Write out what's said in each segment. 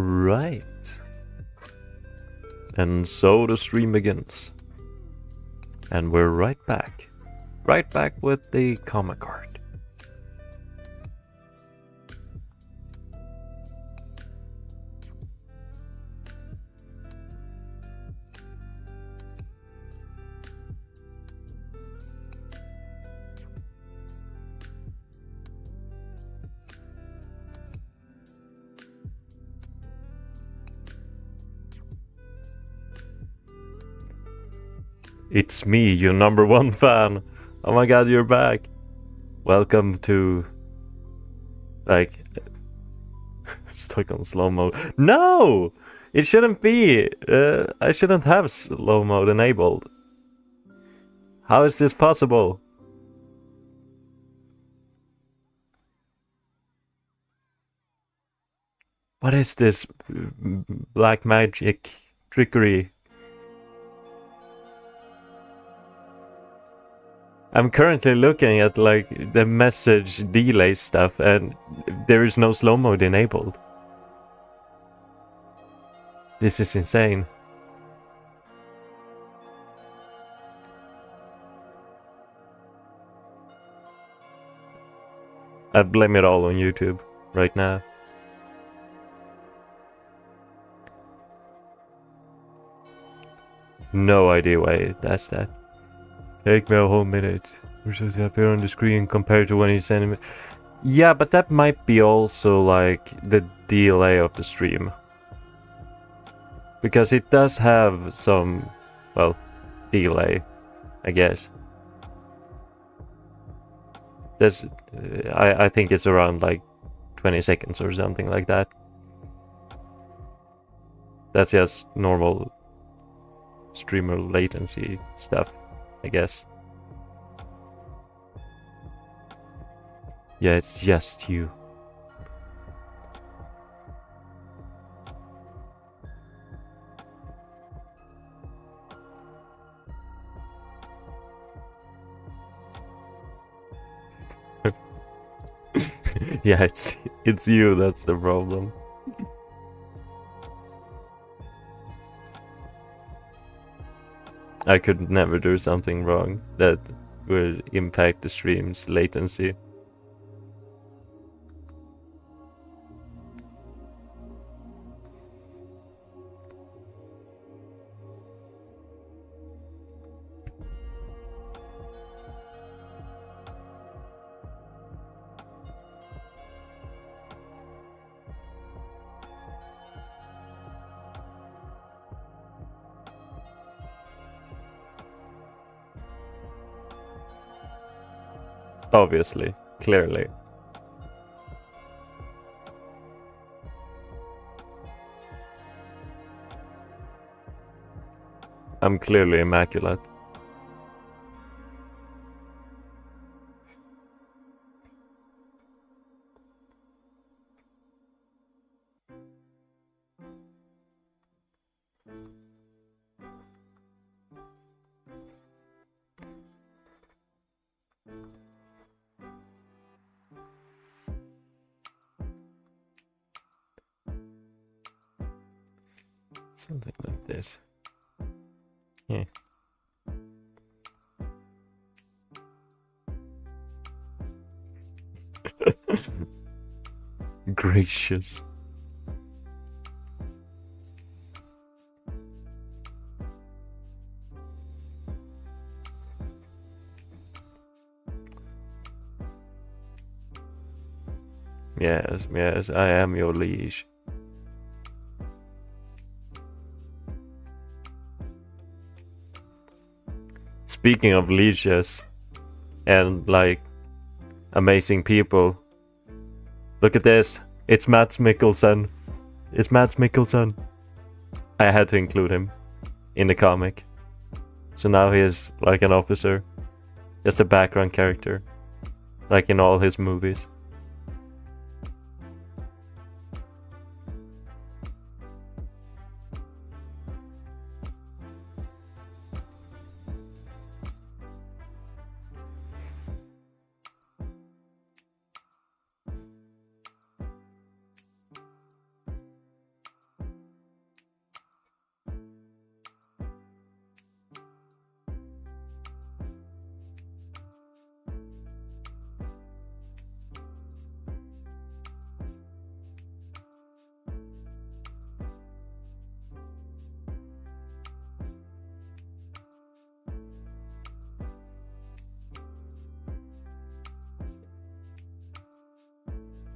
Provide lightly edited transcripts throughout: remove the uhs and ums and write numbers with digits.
Right. And so the stream begins. And we're right back. Right back with the comic art. It's me, your #1 fan. Oh my god, you're back. Welcome to... like... stuck on slow mode. No! It shouldn't be! I shouldn't have slow mode enabled. How is this possible? What is this black magic trickery? I'm currently looking at like the message delay stuff and there is no slow mode enabled. This is insane. I blame it all on YouTube right now. No idea why it does that. Take me a whole minute. We're supposed to appear on the screen compared to when you send me. Yeah, but that might be also like the delay of the stream. Because it does have some, well, delay, I guess. There's, I think it's around like 20 seconds or something like that. That's just normal streamer latency stuff, I guess. Yeah, it's just you. Yeah, it's you, that's the problem. I could never do something wrong that would impact the stream's latency. Obviously, clearly. I'm clearly immaculate. Something like this. Yeah. Gracious. Yes, yes, I am your liege. Speaking of lieges and like amazing people, look at this. It's Mads Mikkelsen. It's Mads Mikkelsen. I had to include him in the comic. So now he is like an officer. Just a background character. Like in all his movies.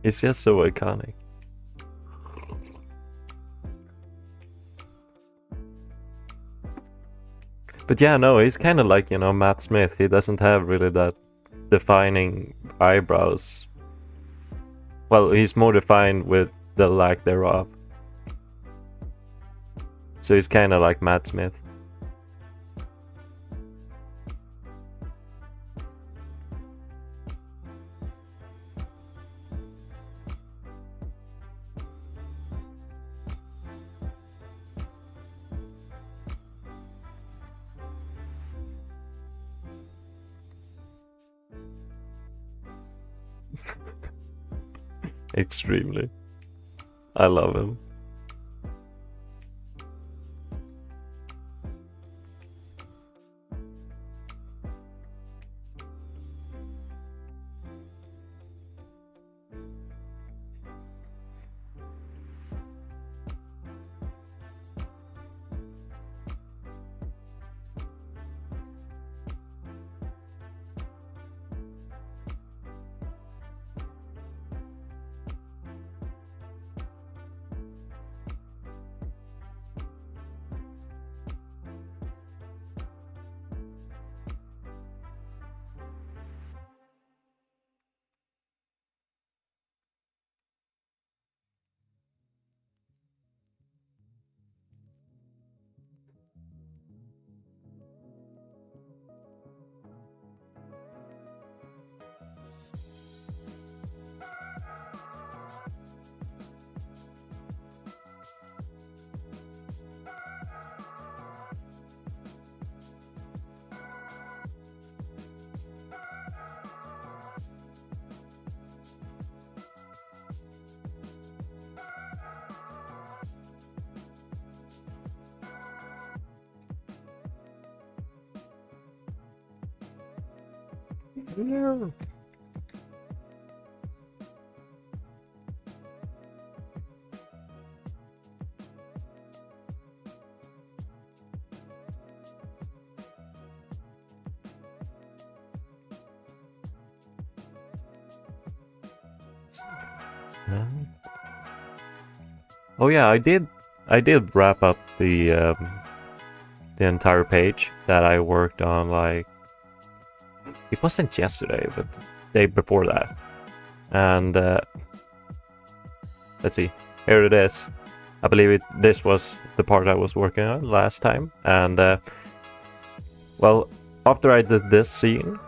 He's just so iconic. But yeah, no, he's kind of like, you know, Matt Smith. He doesn't have really that defining eyebrows. Well, he's more defined with the lack thereof. So he's kind of like Matt Smith. Extremely. I love him. Yeah. Oh yeah, I did wrap up the entire page that I worked on, like, it wasn't yesterday, but the day before that. And let's see, here it is. I believe this was the part I was working on last time. And well, after I did this scene,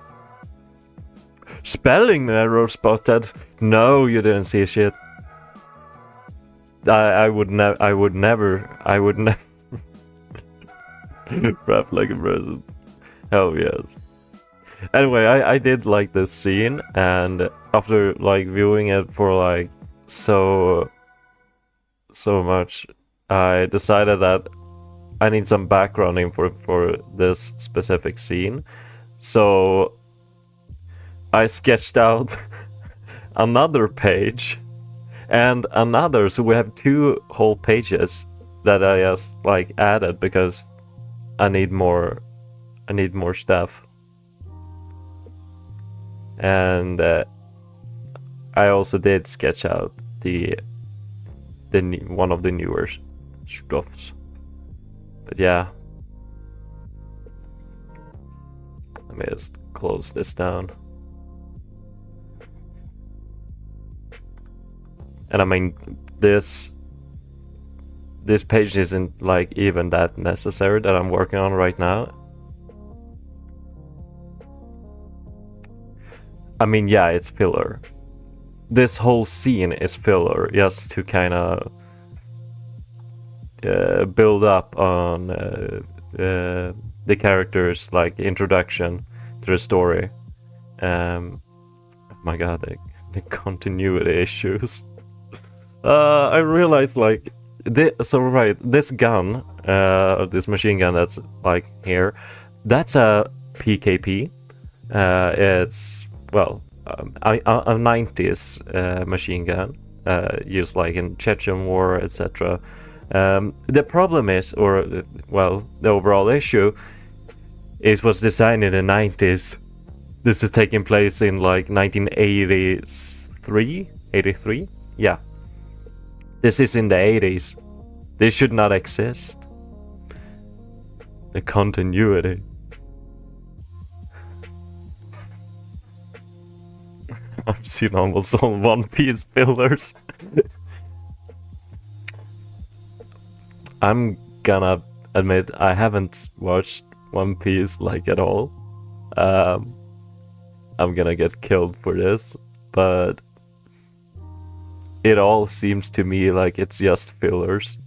spelling error spotted. No, you didn't see shit. I would never rap like a person. Hell yes. Anyway, I did like this scene, and after like viewing it for like so much, I decided that I need some backgrounding for this specific scene. So I sketched out another page and another, so we have 2 whole pages that I just like added because I need more stuff. And I also did sketch out the one of the newer stuffs. But yeah, let me just close this down. And I mean, this page isn't like even that necessary that I'm working on right now. I mean, yeah, it's filler. This whole scene is filler, just to kind of build up on the characters' like introduction to the story. Oh my god, the continuity issues. I realized like this gun, this machine gun that's like here, that's a PKP. It's, well, a 90s machine gun used like in Chechen War, etc. The problem is, or well, the overall issue, it was designed in the 90s. This is taking place in like 1983, 83? Yeah. This is in the 80s. This should not exist. The continuity. I've seen almost all One Piece fillers. I'm gonna admit I haven't watched One Piece like at all. I'm gonna get killed for this, but it all seems to me like it's just fillers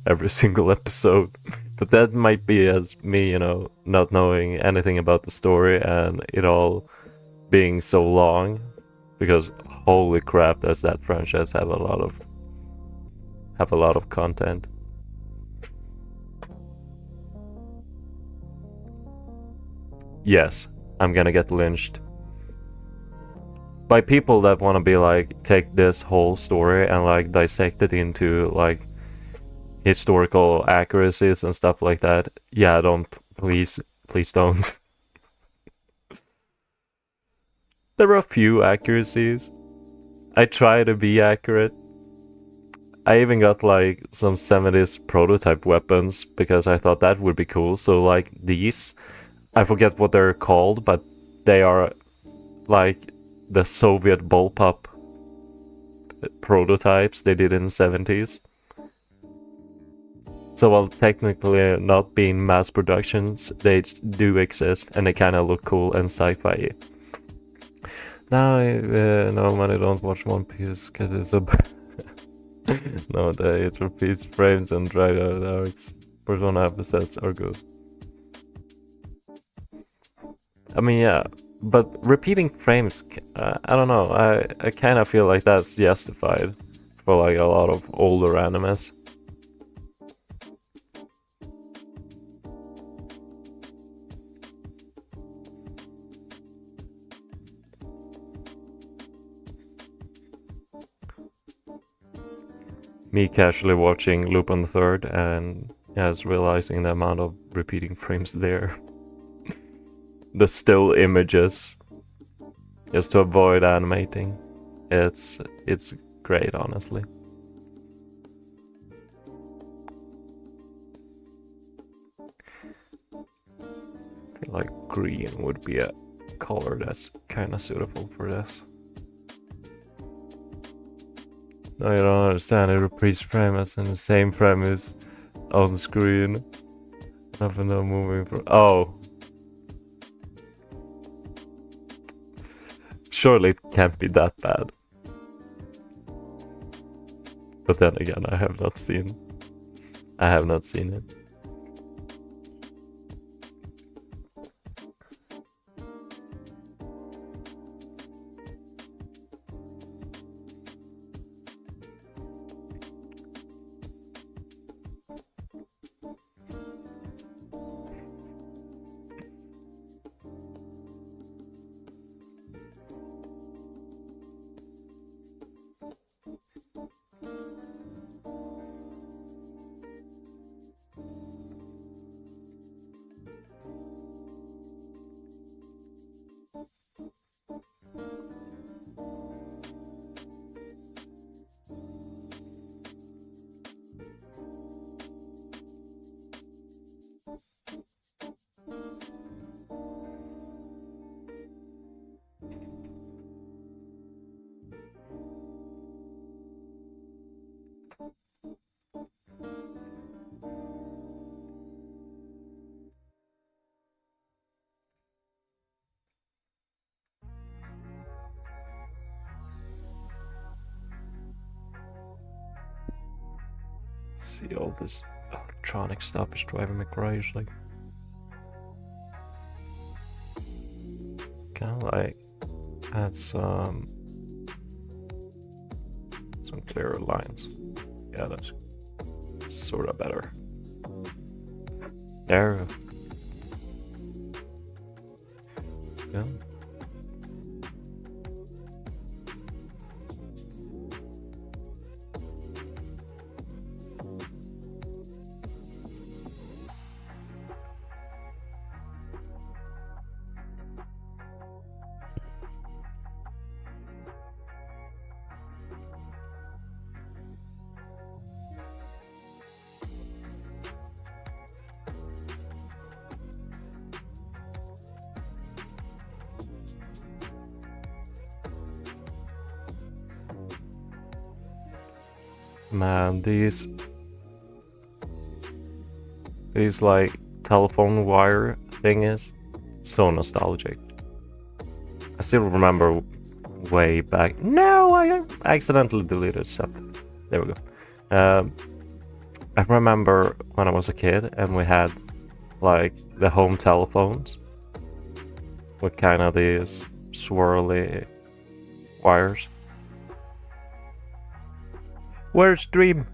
every single episode. But that might be as me, you know, not knowing anything about the story and it all being so long, because holy crap, does that franchise have a lot of content. Yes, I'm gonna get lynched by people that want to be like, take this whole story and like dissect it into like historical accuracies and stuff like that. Yeah, don't, please don't. There are a few accuracies. I try to be accurate. I even got like some 70s prototype weapons because I thought that would be cool. So like these, I forget what they're called, but they are like the Soviet bullpup prototypes they did in the 70s. So while technically not being mass productions, they do exist and they kind of look cool and sci-fi. Now, no man, I don't watch One Piece because it's a no, it repeats frames and dried out arcs. Persona episodes are good. I mean, yeah, but repeating frames, I don't know. I kind of feel like that's justified for like a lot of older animes. Me casually watching Lupin the Third and yes, realizing the amount of repeating frames there. The still images, just to avoid animating. It's great, honestly. I feel like green would be a color that's kind of suitable for this. No, you don't understand. It repeats frame as in the same frame as on screen. Nothing no moving from. Oh. Surely it can't be that bad. But then again, I have not seen it. See, all this electronic stuff is driving me crazy. Like, kind of like add some clearer lines. Yeah, that's sort of better. There. Yeah. Man, these like telephone wire thingies, so nostalgic. I still remember way back. No, I accidentally deleted stuff. There we go. I remember when I was a kid and we had like the home telephones with kind of these swirly wires. Where's Dream?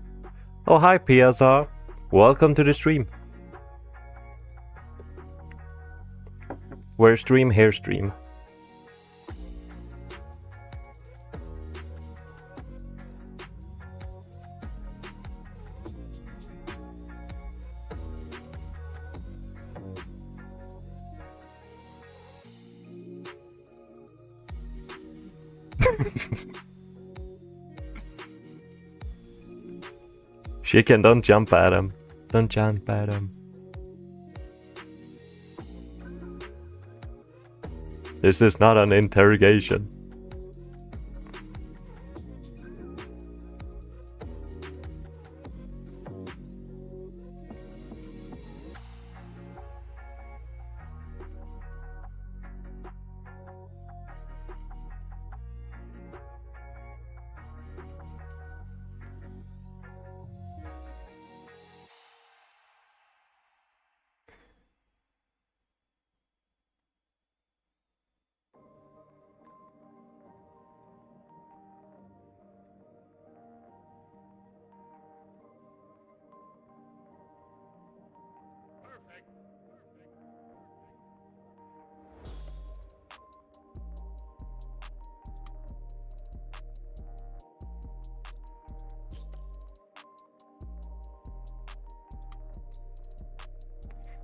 Oh, hi PSR. Welcome to the stream. Where's Dream? Here's Dream. Chicken, don't jump at him. Don't jump at him. This is not an interrogation.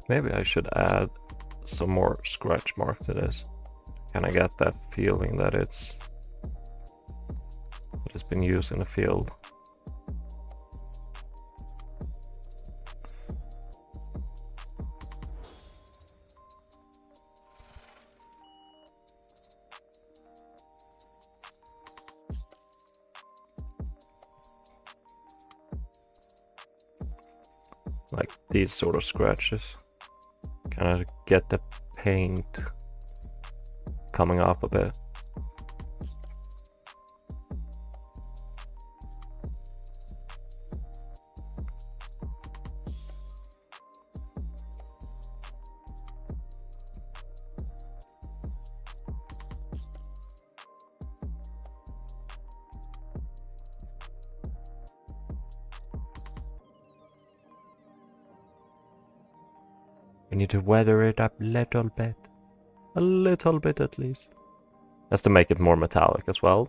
Maybe I should add some more scratch mark to this. Can I get that feeling that it's been used in the field? Like these sort of scratches. Kind of get the paint coming off a bit. We need to weather it up a little bit at least. That's to make it more metallic as well.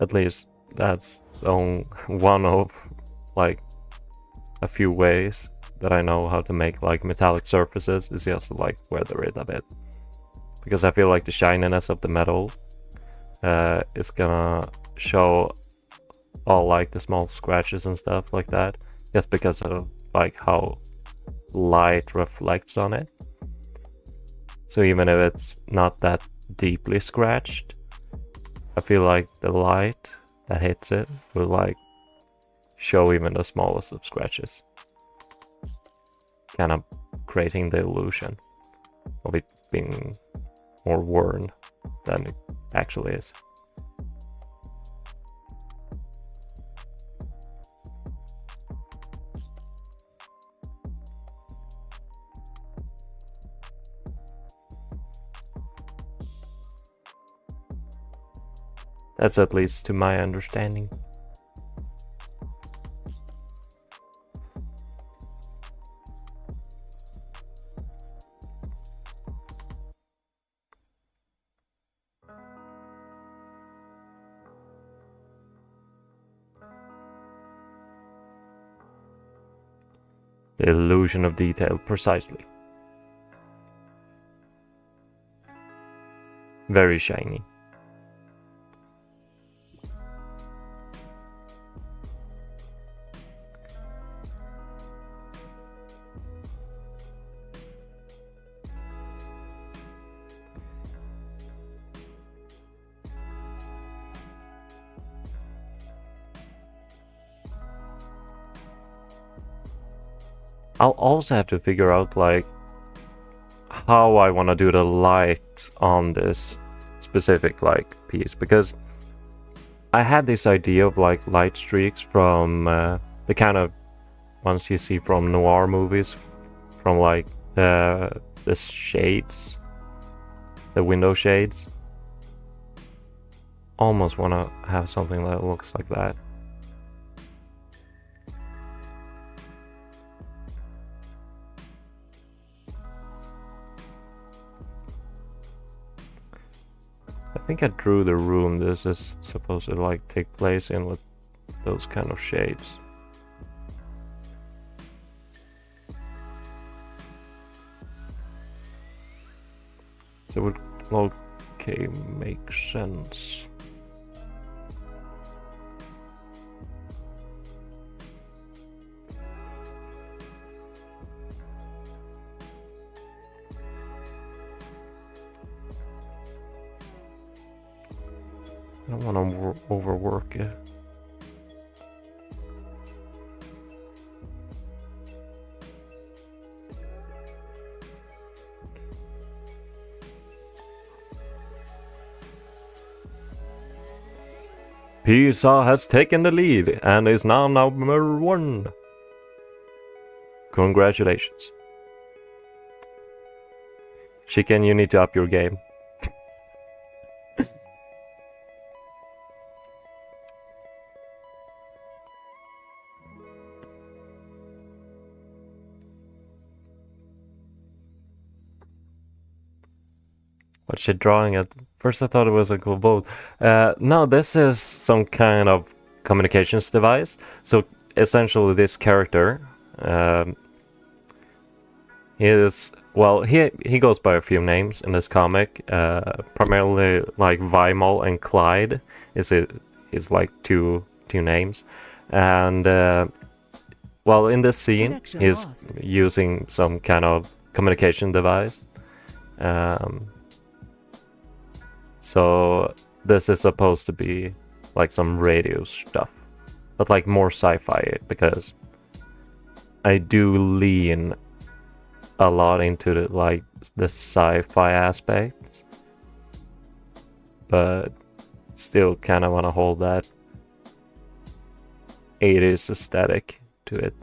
At least that's one of like a few ways that I know how to make like metallic surfaces, is just to like weather it a bit. Because I feel like the shininess of the metal is gonna show all like the small scratches and stuff like that, just because of like how light reflects on it. So even if it's not that deeply scratched, I feel like the light that hits it will like show even the smallest of scratches, kind of creating the illusion of it being more worn than it actually is. That's at least to my understanding. The illusion of detail, precisely. Very shiny. I'll also have to figure out like how I want to do the light on this specific like piece, because I had this idea of like light streaks from the kind of ones you see from noir movies, from like the shades, the window shades. Almost want to have something that looks like that. I think I drew the room this is supposed to like take place in with those kind of shades. So it would okay make sense. I don't want to overwork it. Pisa has taken the lead and is now number 1. Congratulations. Chicken, you need to up your game. What's she drawing at? First I thought it was a cool boat. No, this is some kind of communications device. So essentially this character, he goes by a few names in this comic. Primarily like Vimal and Clyde is like two names. And in this scene Connection he's lost. using some kind of communication device. So this is supposed to be like some radio stuff, but like more sci-fi, because I do lean a lot into the sci-fi aspect, but still kind of want to hold that 80s aesthetic to it.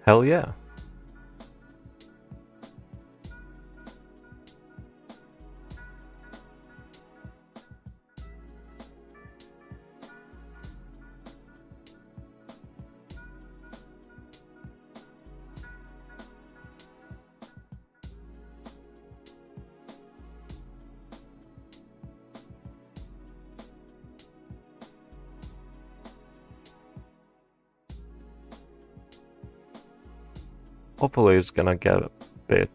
Hell yeah. Hopefully it's gonna get a bit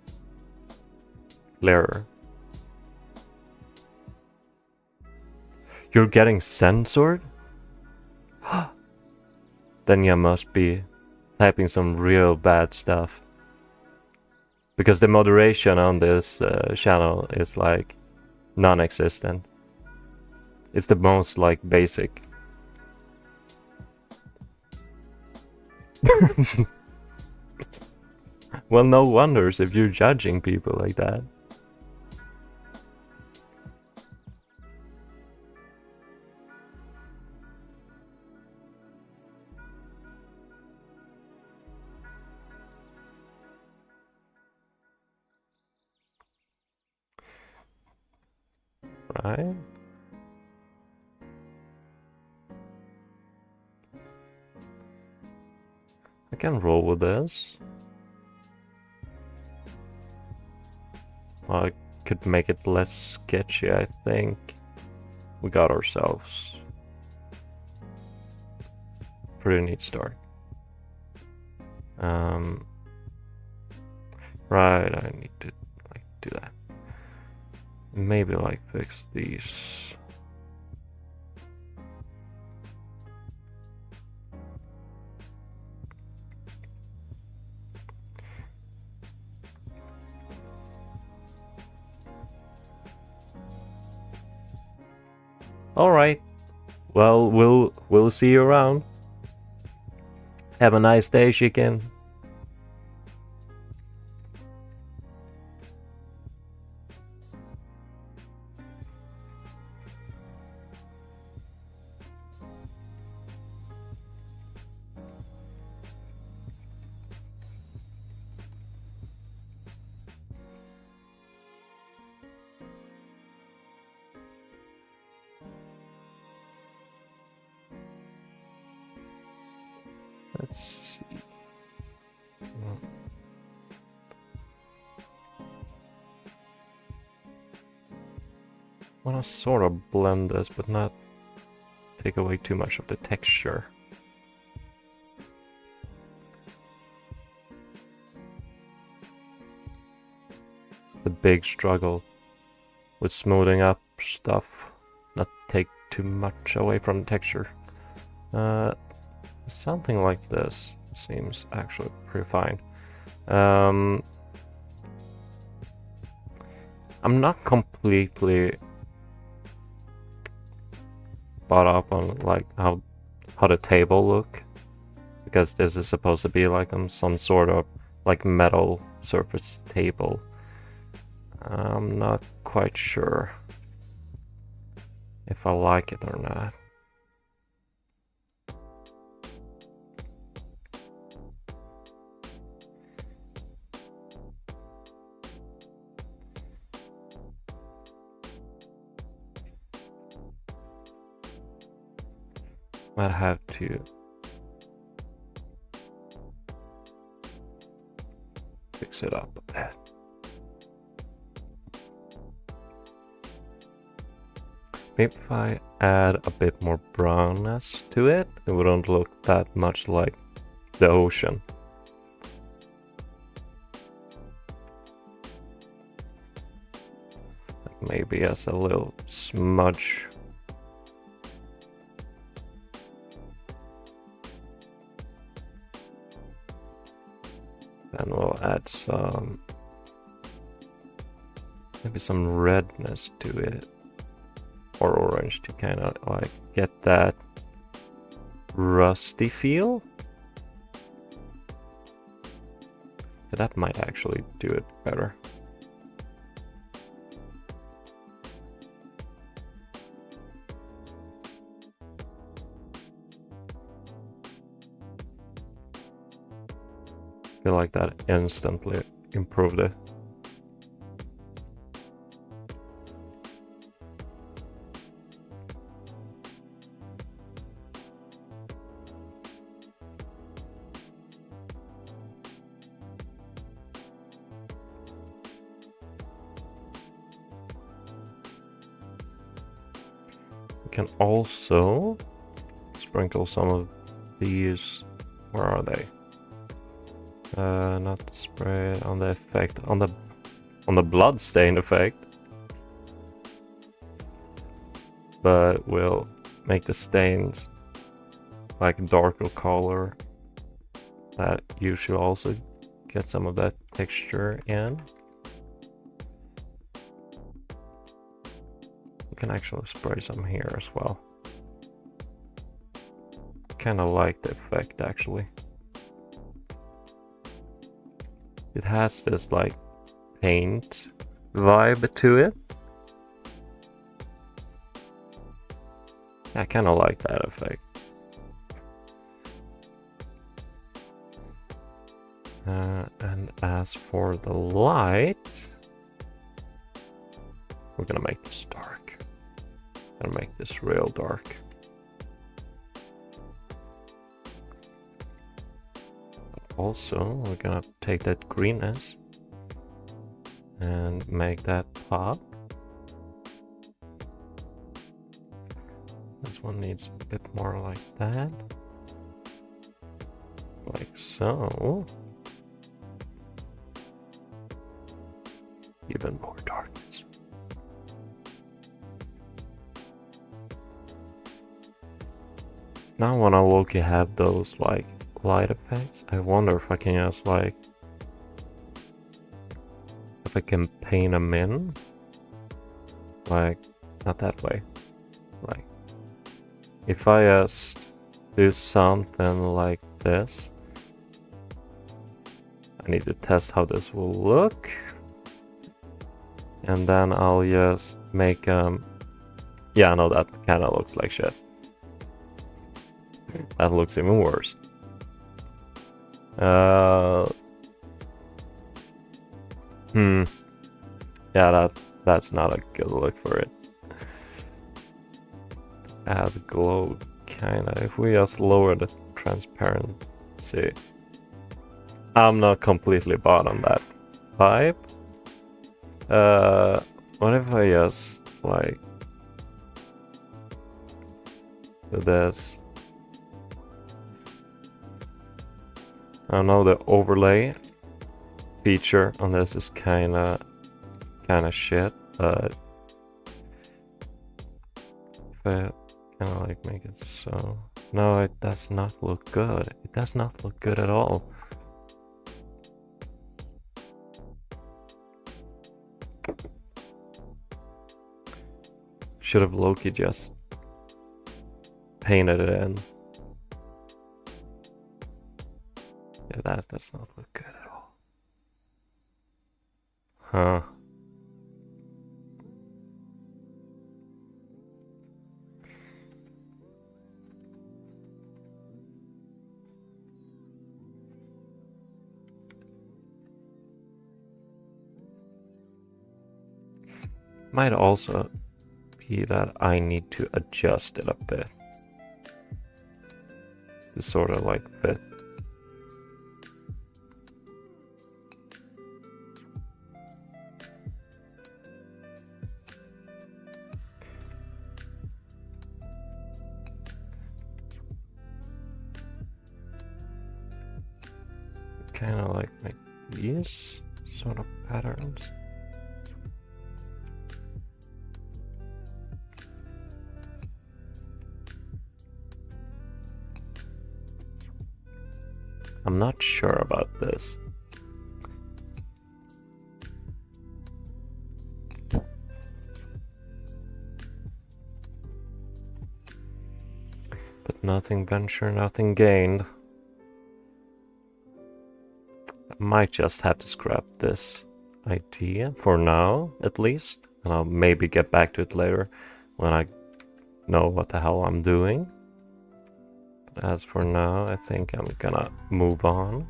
clearer. You're getting censored? Then you must be typing some real bad stuff. Because the moderation on this channel is like non-existent. It's the most like basic. Well, no wonders if you're judging people like that. Right? I can roll with this. I could make it less sketchy, I think. We got ourselves pretty neat start. Right, I need to like do that. Maybe like fix these. Alright. Well, we'll see you around. Have a nice day, chicken. Let's see. I want to sort of blend this, but not take away too much of the texture. The big struggle with smoothing up stuff, not take too much away from the texture. Something like this seems actually pretty fine. I'm not completely bought up on like how the table look, because this is supposed to be like on some sort of like metal surface table. I'm not quite sure if I like it or not. Might have to fix it up a bit. Maybe if I add a bit more brownness to it, it wouldn't look that much like the ocean. Like maybe as a little smudge. Then we'll add some, maybe some redness to it, or orange to kind of like get that rusty feel. Yeah, that might actually do it better. I feel like that instantly improved it. We can also sprinkle some of these. Where are they? Not the spray, on the effect, on the blood stain effect. But we'll make the stains like darker color. That you should also get some of that texture in. We can actually spray some here as well. Kind of like the effect actually. It has this like paint vibe to it. I kind of like that effect. And as for the light, we're gonna make this dark. Gonna make this real dark. Also, we're gonna take that greenness and make that pop. This one needs a bit more like that. Like so. Even more darkness. Now when I look, you have those like light effects. I wonder if I can just like, if I can paint them in, like not that way, Like, if I just do something like this, I need to test how this will look. And then I'll just make yeah, no, that kind of looks like shit. That looks even worse. Yeah, that's not a good look for it. Add glow, kinda. If we just lower the transparency. I'm not completely bought on that vibe. What if I just like do this? I know the overlay feature on this is kinda shit, but if I kinda like make it so. No, it does not look good. It does not look good at all. Should have Loki just painted it in. Yeah, that does not look good at all. Huh. Might also be that I need to adjust it a bit to sort of like fit. Kind of like make these sort of patterns. I'm not sure about this. But nothing venture, nothing gained. I might just have to scrap this idea for now, at least. And I'll maybe get back to it later when I know what the hell I'm doing. As for now, I think I'm gonna move on.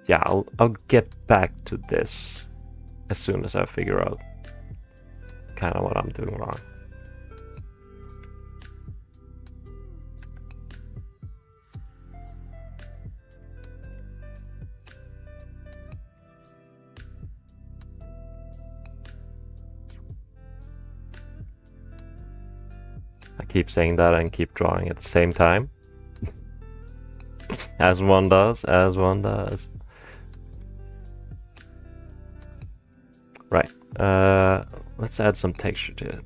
Yeah, I'll get back to this as soon as I figure out kind of what I'm doing wrong. I keep saying that and keep drawing at the same time. As one does, as one does. Right, let's add some texture to it.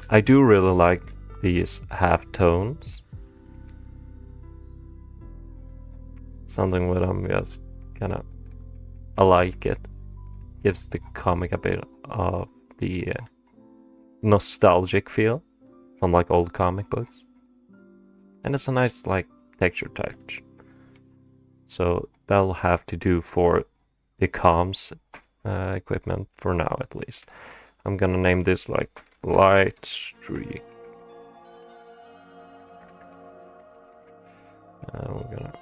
I do really like these half tones. Something with them just kind of, I like it. Gives the comic a bit of the nostalgic feel from like old comic books. And it's a nice like texture touch. So that'll have to do for the comms equipment for now at least. I'm gonna name this like light streak. We're gonna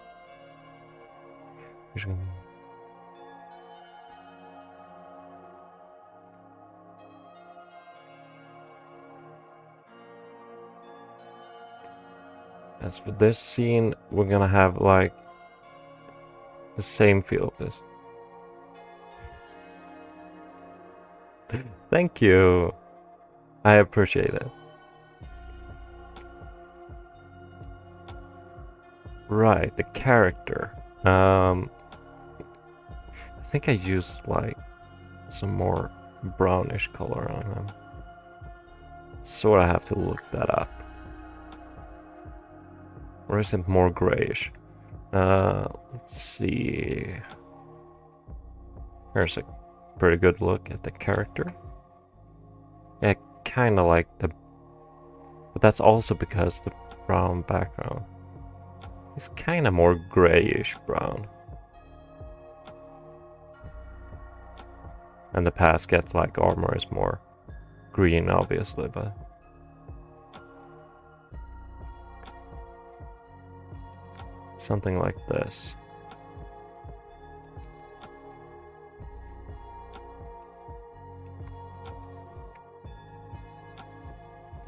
as for this scene, we're gonna have like the same feel of this. Thank you. I appreciate it. Right, the character. I think I used like some more brownish color on him. Sort of have to look that up. Or is it more grayish? Let's see. Here's a pretty good look at the character. Yeah, kinda like the... But that's also because the brown background is kinda more grayish brown. And the Pascat like armor is more green, obviously, but... something like this.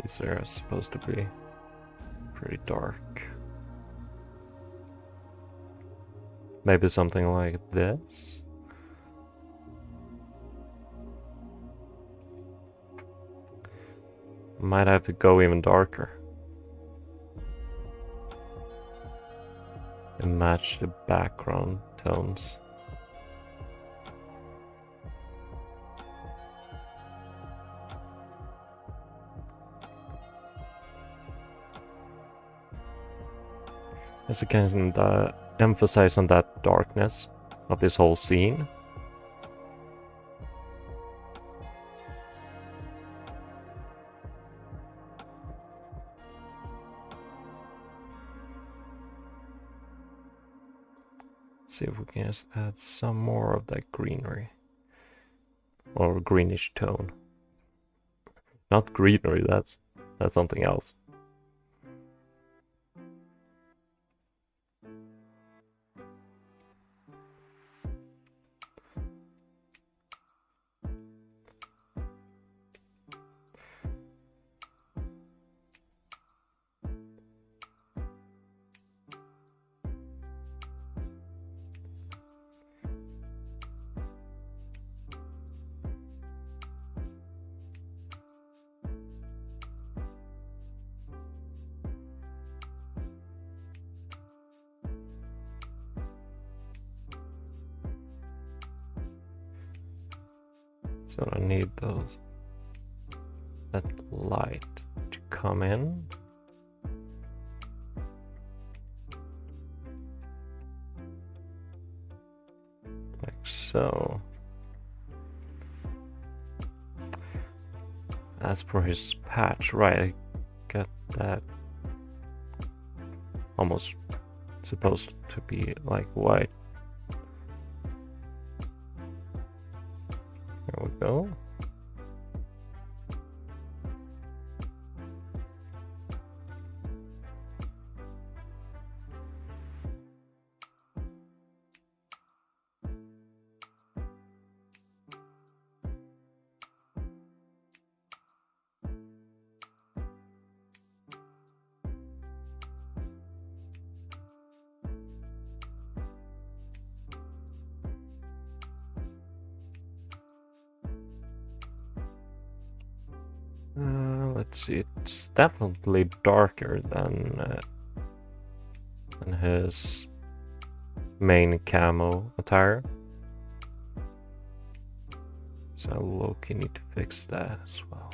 These are supposed to be pretty dark. Maybe something like this. Might have to go even darker. And match the background tones. As you can emphasize on that darkness of this whole scene. See if we can just add some more of that greenery. Or greenish tone. Not greenery, that's something else. So I need that light to come in. Like so. As for his patch, right, I got that almost supposed to be like white. There we go. Let's see, it's definitely darker than his main camo attire. So I low-key need to fix that as well.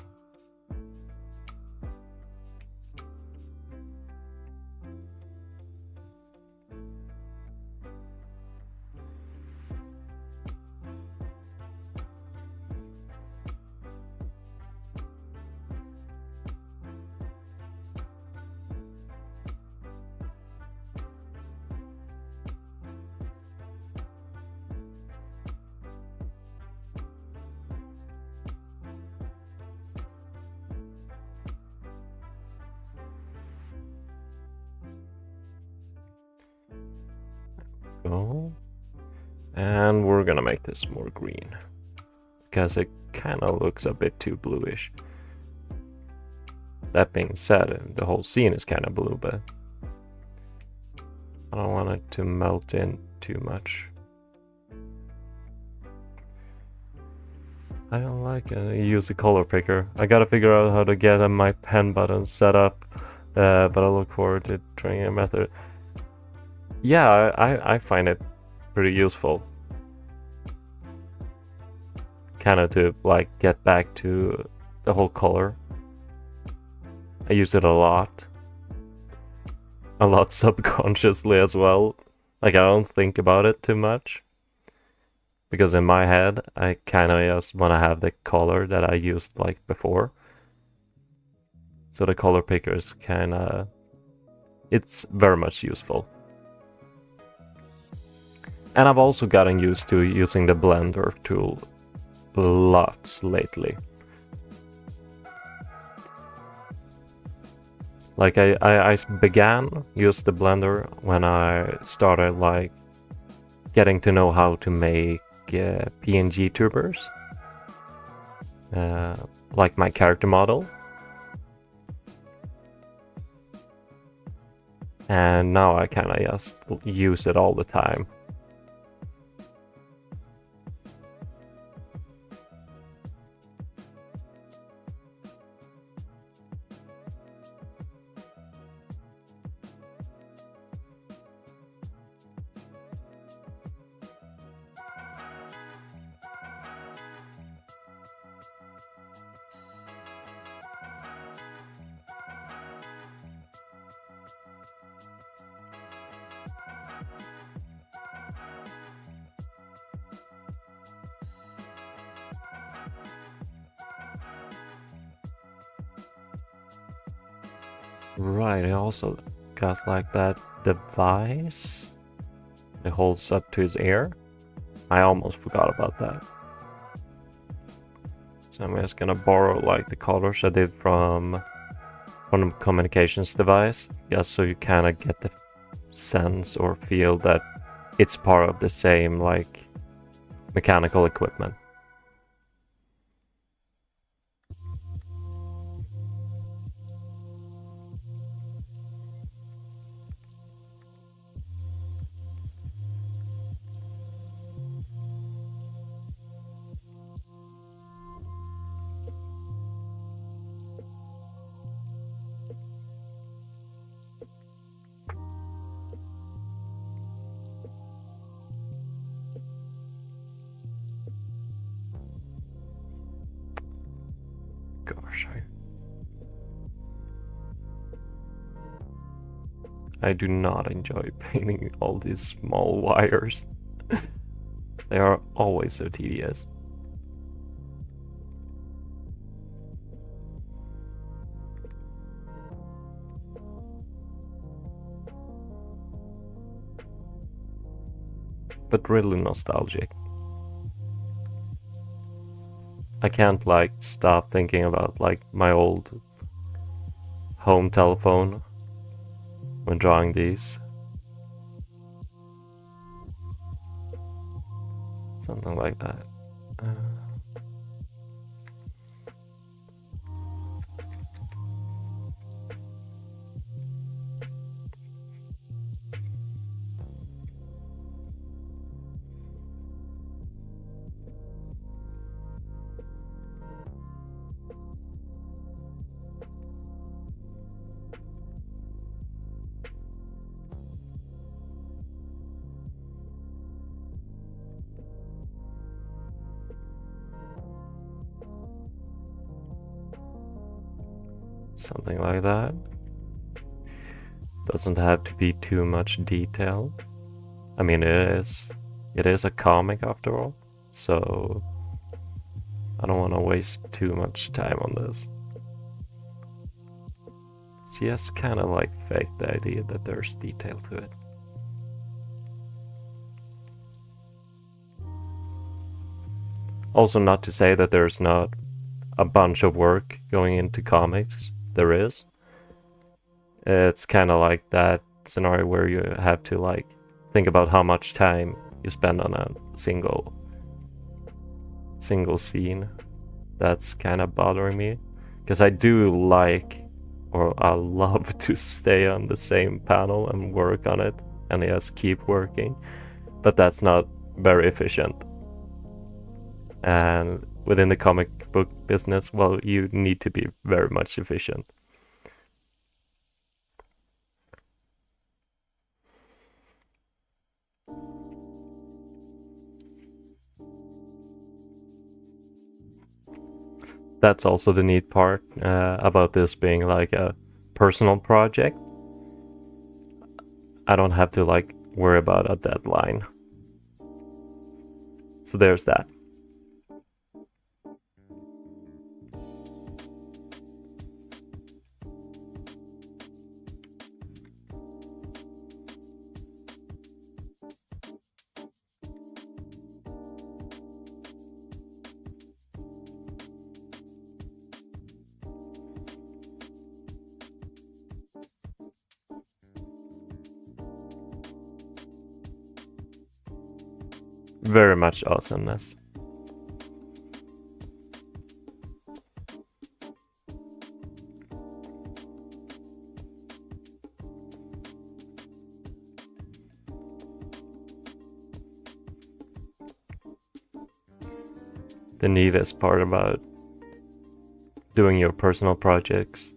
Go. And we're gonna make this more green because it kind of looks a bit too bluish. That being said, the whole scene is kind of blue, but I don't want it to melt in too much. I don't like it. I use a color picker. I gotta figure out how to get my pen button set up, but I look forward to trying a method. Yeah, I find it pretty useful. Kind of to like get back to the whole color. I use it a lot subconsciously as well. Like I don't think about it too much because in my head I kind of just want to have the color that I used like before. So the color picker is kind of, it's very much useful. And I've also gotten used to using the blender tool lots lately. Like I began use the blender when I started like getting to know how to make PNG tubers, like my character model. And now I kind of just use it all the time. Right, I also got like that device that holds up to his ear. I almost forgot about that. So I'm just gonna borrow like the colors I did from the communications device, just so you kind of get the sense or feel that it's part of the same like mechanical equipment. Gosh, I do not enjoy painting all these small wires. They are always so tedious. But really nostalgic. I can't like stop thinking about like my old home telephone when drawing these. Something like that. Something like that. Doesn't have to be too much detail. I mean, it is a comic after all, so I don't want to waste too much time on this. So yes, kind of like fake the idea that there's detail to it. Also, not to say that there's not a bunch of work going into comics. There is. It's kind of like that scenario where you have to like think about how much time you spend on a single scene. That's kind of bothering me, because I do like, or I love to stay on the same panel and work on it and just keep working, but that's not very efficient. And within the comic book business, well, you need to be very much efficient. That's also the neat part about this being like a personal project. I don't have to like worry about a deadline. So there's that. Very much awesomeness. The neatest part about doing your personal projects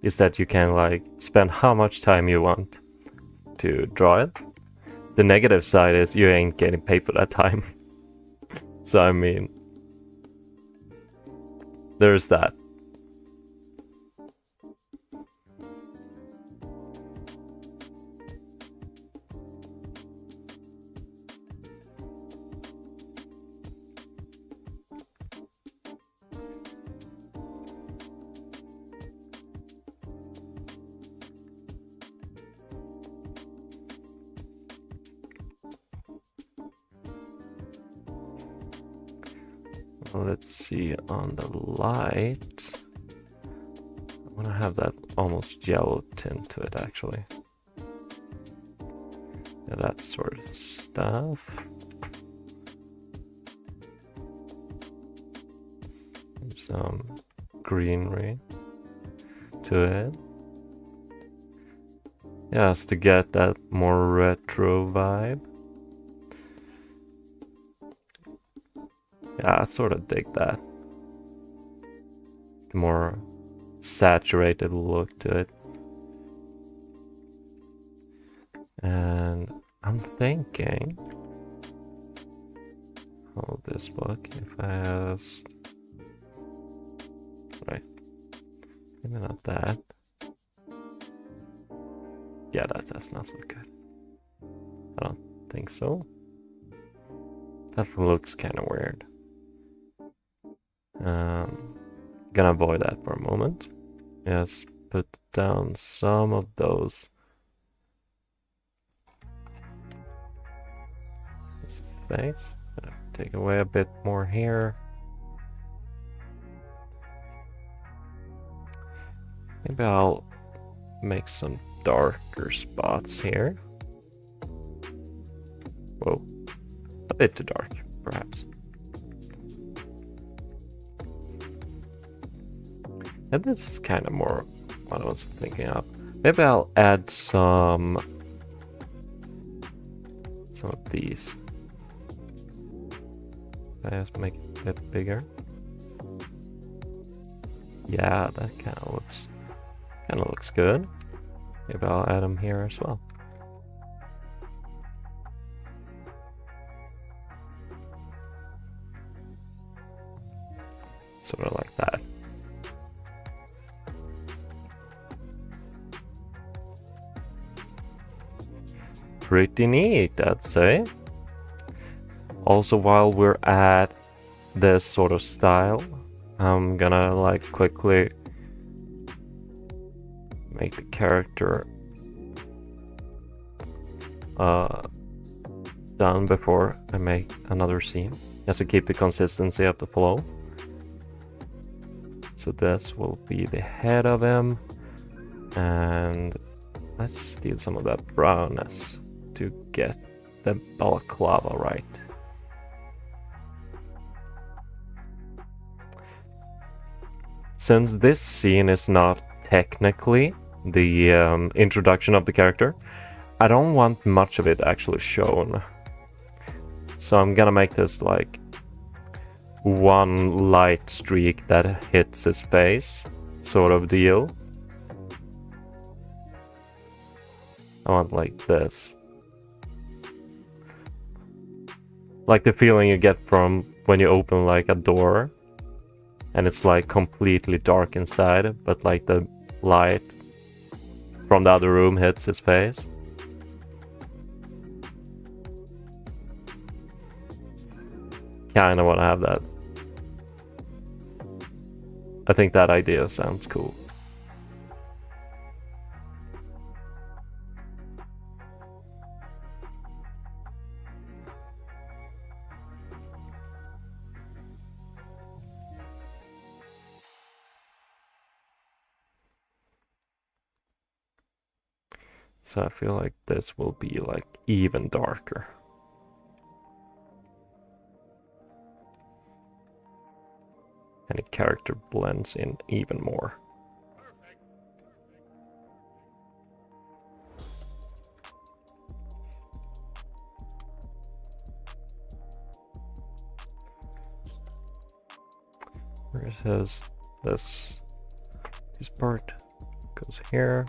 is that you can like spend how much time you want to draw it. The negative side is you ain't getting paid for that time. So I mean, there's that. Let's see on the light. I want to have that almost yellow tint to it, actually. Yeah, that sort of stuff. Some greenery to it. Yeah, just to get that more retro vibe. Yeah, I sort of dig that. The more saturated look to it. And I'm thinking, how will this look if I just, right, maybe not that. Yeah, that's not so good. I don't think so. That looks kind of weird. Gonna avoid that for a moment. Just put down some of those space. Gonna take away a bit more here. Maybe I'll make some darker spots here. Whoa, a bit too dark, perhaps. And this is kind of more what I was thinking of. Maybe I'll add some of these. I just make it a bit bigger. Yeah, that kind of looks good. Maybe I'll add them here as well. Sort of like that. Pretty neat, I'd say. Also, while we're at this sort of style, I'm gonna like quickly make the character done before I make another scene, just to keep the consistency of the flow. So this will be the head of him, and let's steal some of that brownness to get the balaclava right. Since this scene is not technically the introduction of the character, I don't want much of it actually shown. So I'm gonna make this like one light streak that hits his face, sort of deal. I want like this. Like the feeling you get from when you open like a door and it's like completely dark inside, but like the light from the other room hits his face. kind of want to have that. I think that idea sounds cool. So I feel like this will be like even darker. And the character blends in even more. Where it says this part goes here.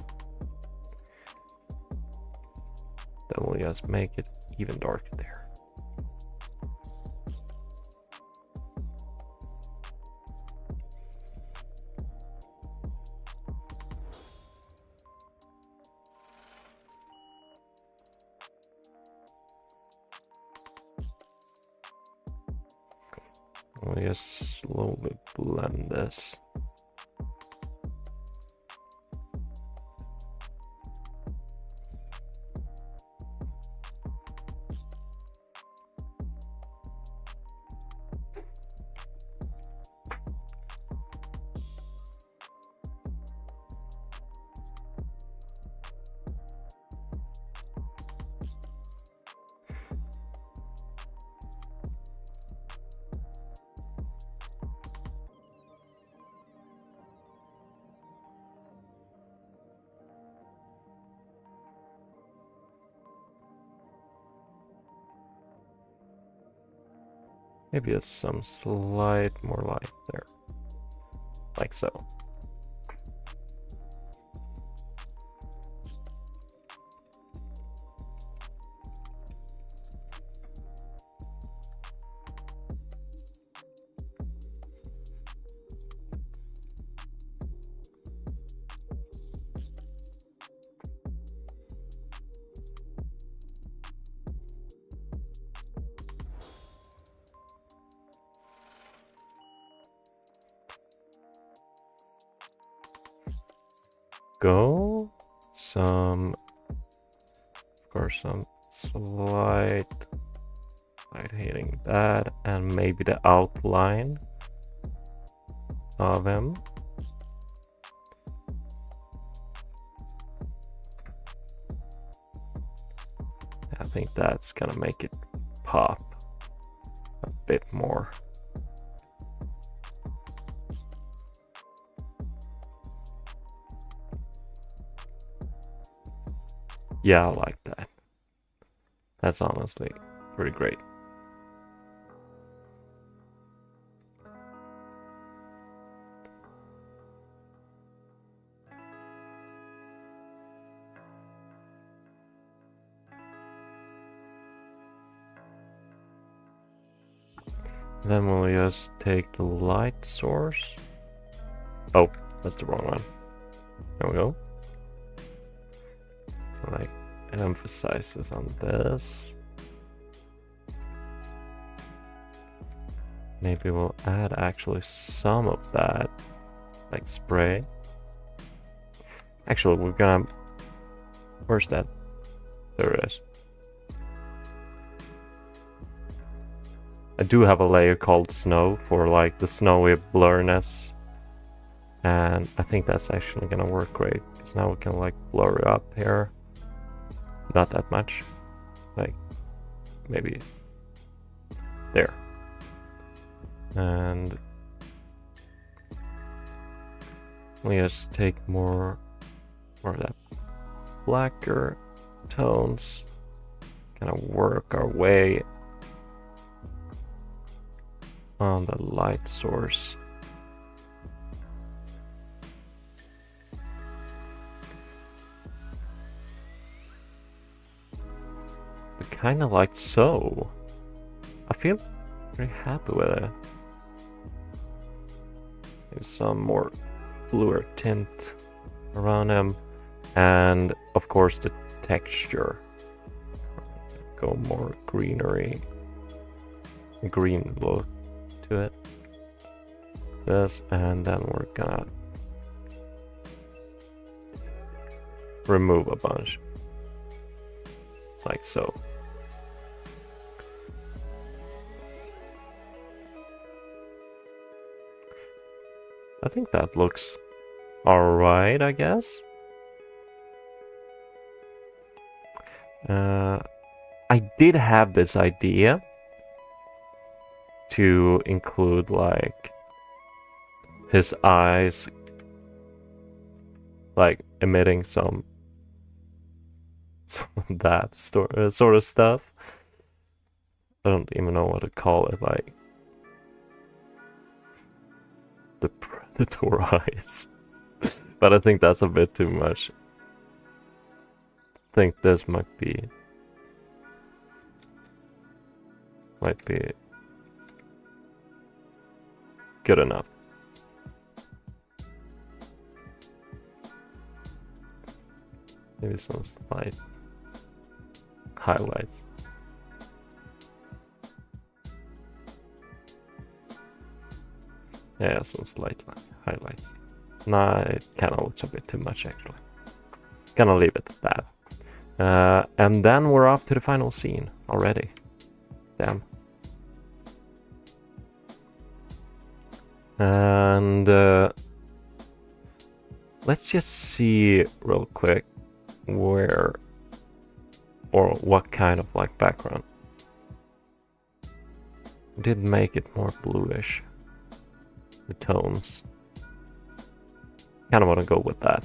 Then we'll just make it even darker there. We'll just slowly blend this. Maybe just some slight more light there. Like so. Go some, of course, some slight light hitting that, and maybe the outline of him. I think that's gonna make it pop a bit more. Yeah, I like that. That's honestly pretty great. Then we'll just take the light source. Oh, that's the wrong one. There we go. Like, it emphasizes on this. Maybe we'll add actually some of that, like spray. Actually, we're gonna, where's that? There it is. I do have a layer called snow for like the snowy blurriness. And I think that's actually gonna work great, because now we can like blur it up here. Not that much, like maybe there. And we just take more of that blacker tones, kind of work our way on the light source. Kind of like so. I feel pretty happy with it. There's some more bluer tint around him, and of course the texture. Go more greenery. green look to it. This, and then we're gonna remove a bunch. Like so. I think that looks alright, I guess. I did have this idea to include like his eyes like emitting some of that sort of stuff. I don't even know what to call it, like the predator eyes. But I think that's a bit too much. I think this might be good enough. Maybe some slight highlights. Yeah, some slight highlights. Nah, it kind of looks a bit too much actually. Gonna leave it at that. And then we're up to the final scene already. Damn. And let's just see real quick where or what kind of like background. We did make it more bluish, the tones. Kind of want to go with that.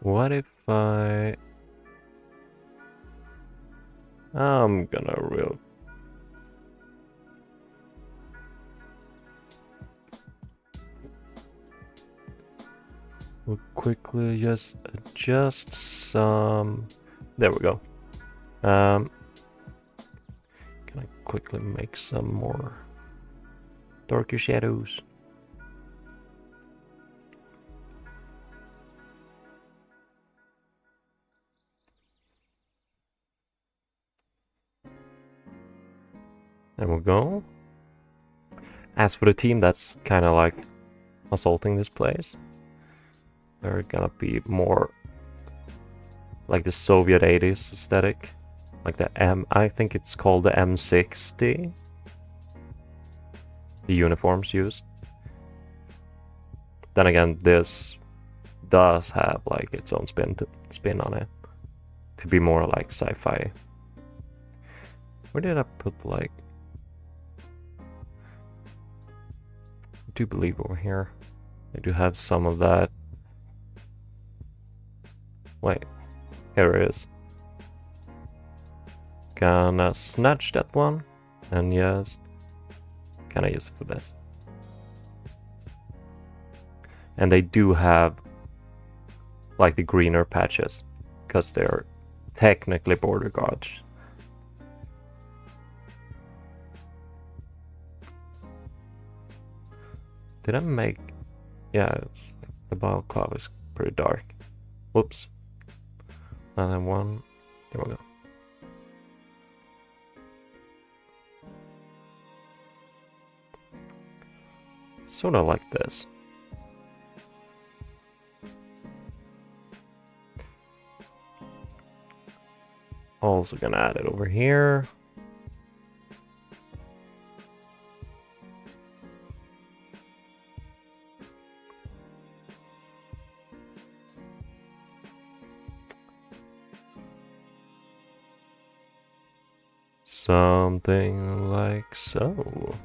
What if I'm gonna we'll quickly just adjust some. There we go. Can I quickly make some more darker shadows? There we go. As for the team that's kind of like assaulting this place, they're gonna be more like the Soviet 80s aesthetic. Like the I think it's called the M60. The uniforms used. Then again, this does have like its own spin on it. To be more like sci-fi. Where did I put like... I do believe over here. I do have some of that. Wait, here it is. Gonna snatch that one and just kind of use it for this. And they do have like the greener patches because they're technically border guards. Did I make... Yeah, it's like the balcony is pretty dark. Whoops. Another one. There we go. Sort of like this. Also gonna add it over here. Something like so.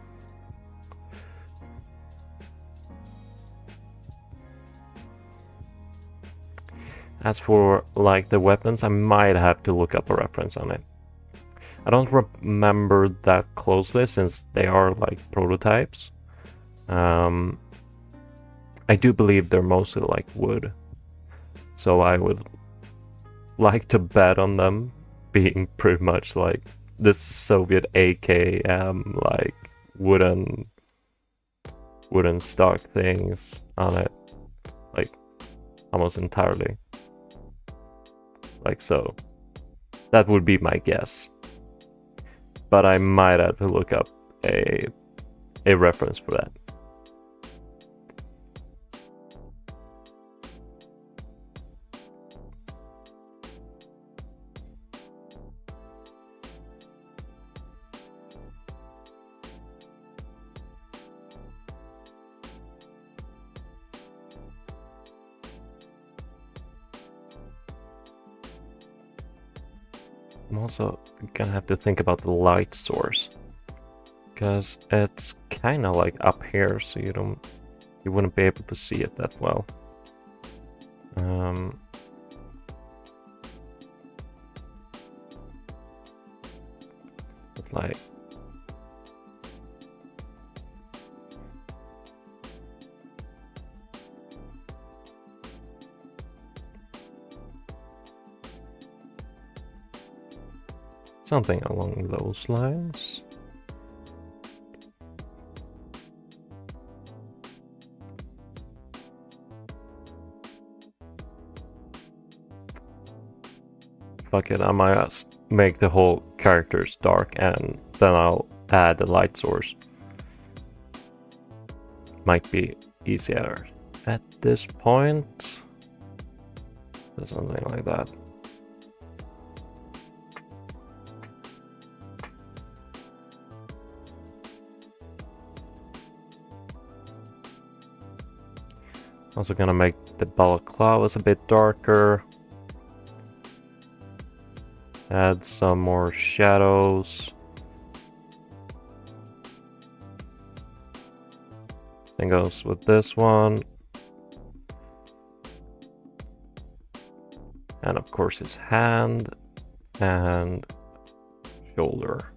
As for like the weapons, I might have to look up a reference on it. I don't remember that closely since they are like prototypes. I do believe they're mostly like wood, so I would like to bet on them being pretty much like this Soviet AKM, like wooden stock things on it, like almost entirely. Like so. That would be my guess. But I might have to look up a reference for that. I'm also gonna have to think about the light source, because it's kind of like up here, so you wouldn't be able to see it that well. But like something along those lines. Fuck it, I might just make the whole characters dark and then I'll add the light source. Might be easier at this point. Or something like that. Also gonna make the balaclavas a bit darker. Add some more shadows. Same goes with this one. And of course his hand and shoulder.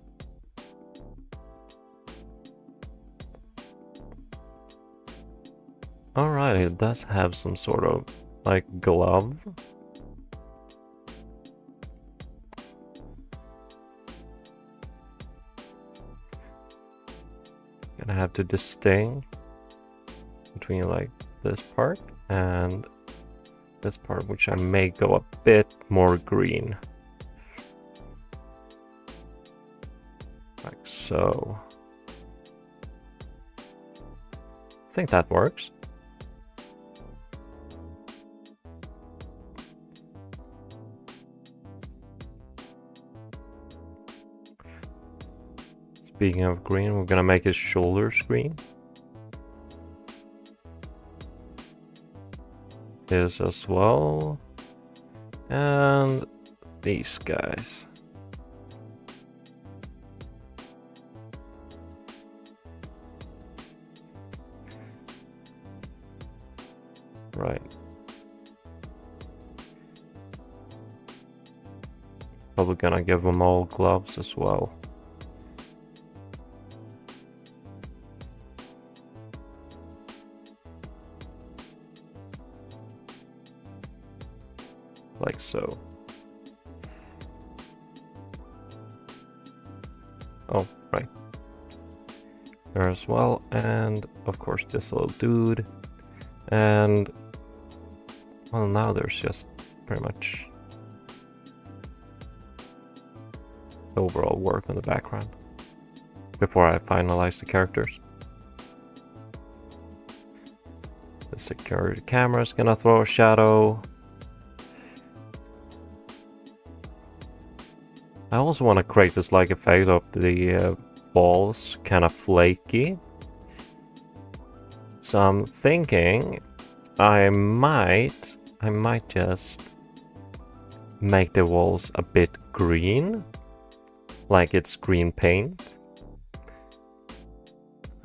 Alright, it does have some sort of like glove. Gonna have to distinct between like this part and this part, which I may go a bit more green. Like so. I think that works. Speaking of green, we're gonna make his shoulders green. His as well. And these guys. Right. Probably gonna give them all gloves as well. Like so. Oh, right. There as well, and of course this little dude. And well, now there's just pretty much overall work on the background before I finalize the characters. The security camera is gonna throw a shadow. I also want to create this like effect of the balls kind of flaky. So I'm thinking I might just make the walls a bit green, like it's green paint.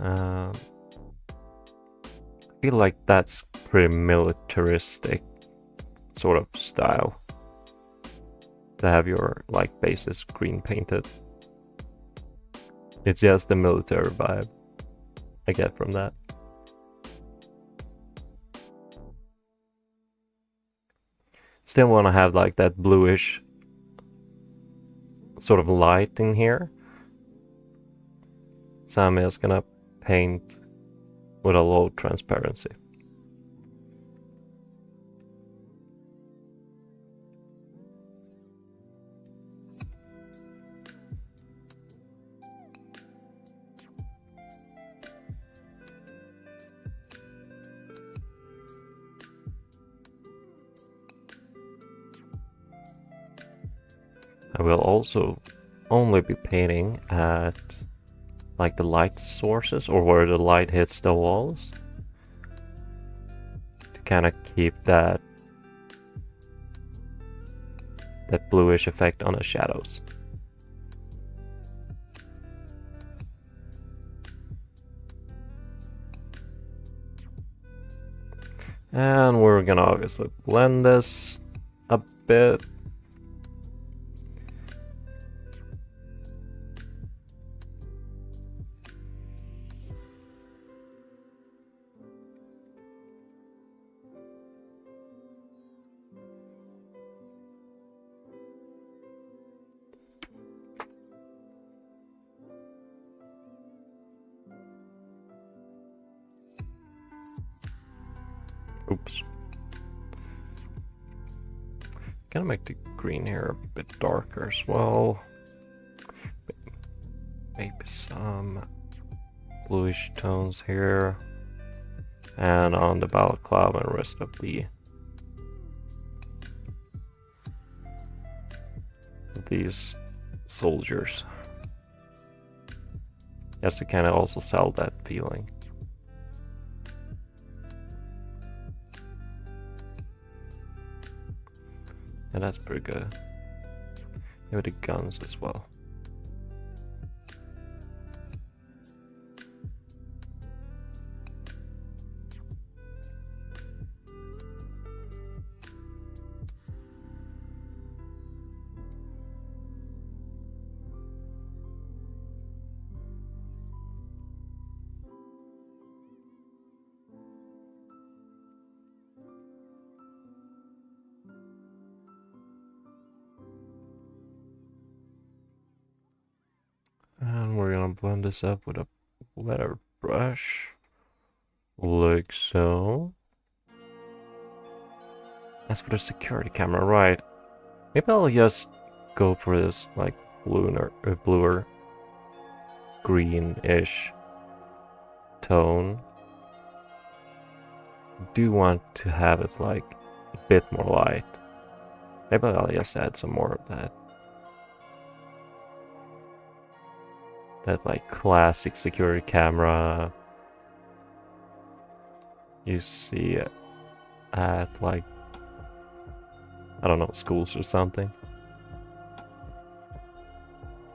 I feel like that's pretty militaristic. sort of style to have your like bases green painted. It's just the military vibe I get from that. Still want to have like that bluish sort of light in here. So I'm just gonna paint with a low transparency. I will also only be painting at like the light sources or where the light hits the walls to kind of keep that bluish effect on the shadows. And we're gonna obviously blend this a bit. Oops. Gonna make the green here a bit darker as well. Maybe some bluish tones here. And on the balaclava and rest of these soldiers. Just to kind of also sell that feeling. And that's pretty good. Maybe the guns as well. And we're gonna blend this up with a wetter brush, like so. As for the security camera, right? Maybe I'll just go for this like bluer, greenish tone. Do want to have it like a bit more light. Maybe I'll just add some more of that. That like classic security camera you see at like, I don't know, schools or something.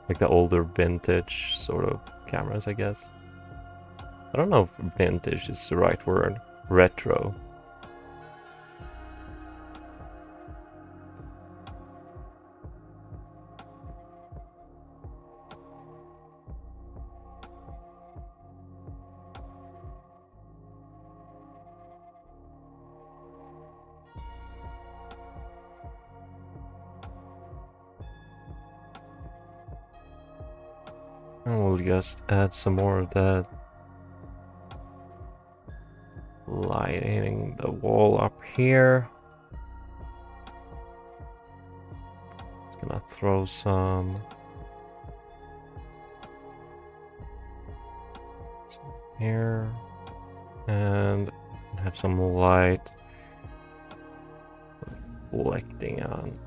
Like the older vintage sort of cameras, I guess. I don't know if vintage is the right word. Retro. And we'll just add some more of that lighting the wall up here. Gonna throw some here and have some light reflecting on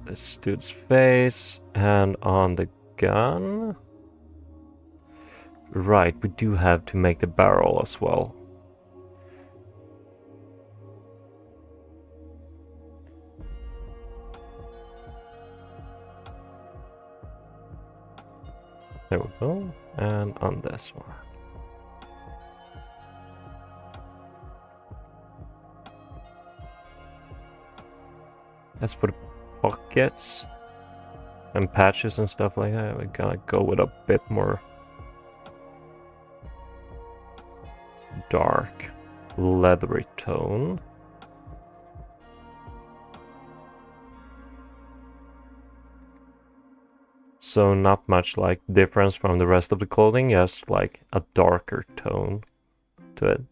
this dude's face and on the gun. Right, we do have to make the barrel as well. There we go, and on this one. As for the pockets and patches and stuff like that, we're gonna go with a bit more dark, leathery tone. So not much like difference from the rest of the clothing, just like a darker tone to it.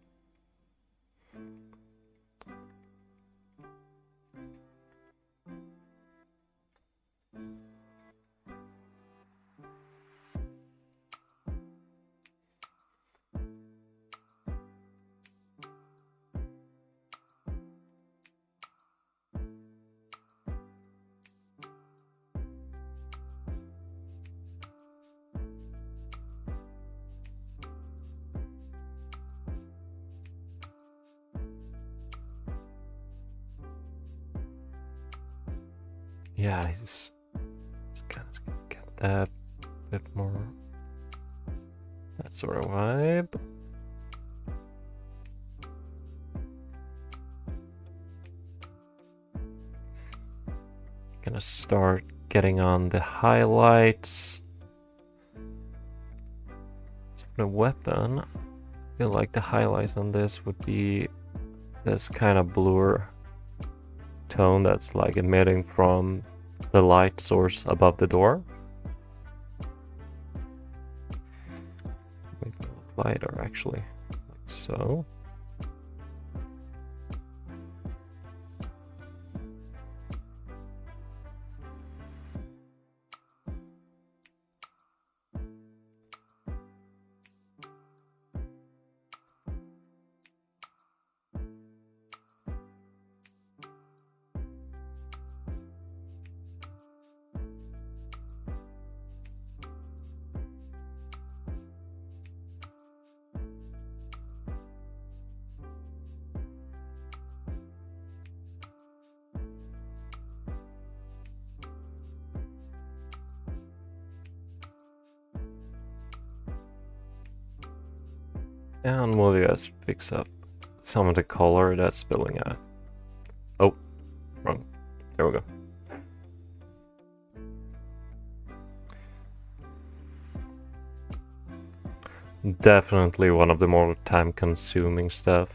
Yeah, he's kind of get that bit more, that sort of vibe. Gonna start getting on the highlights. So for the weapon, I feel like the highlights on this would be this kind of bluer tone that's like emitting from the light source above the door. Make it look lighter actually, like so. And we'll just fix up some of the color that's spilling out. Oh, wrong. There we go. Definitely one of the more time-consuming stuff.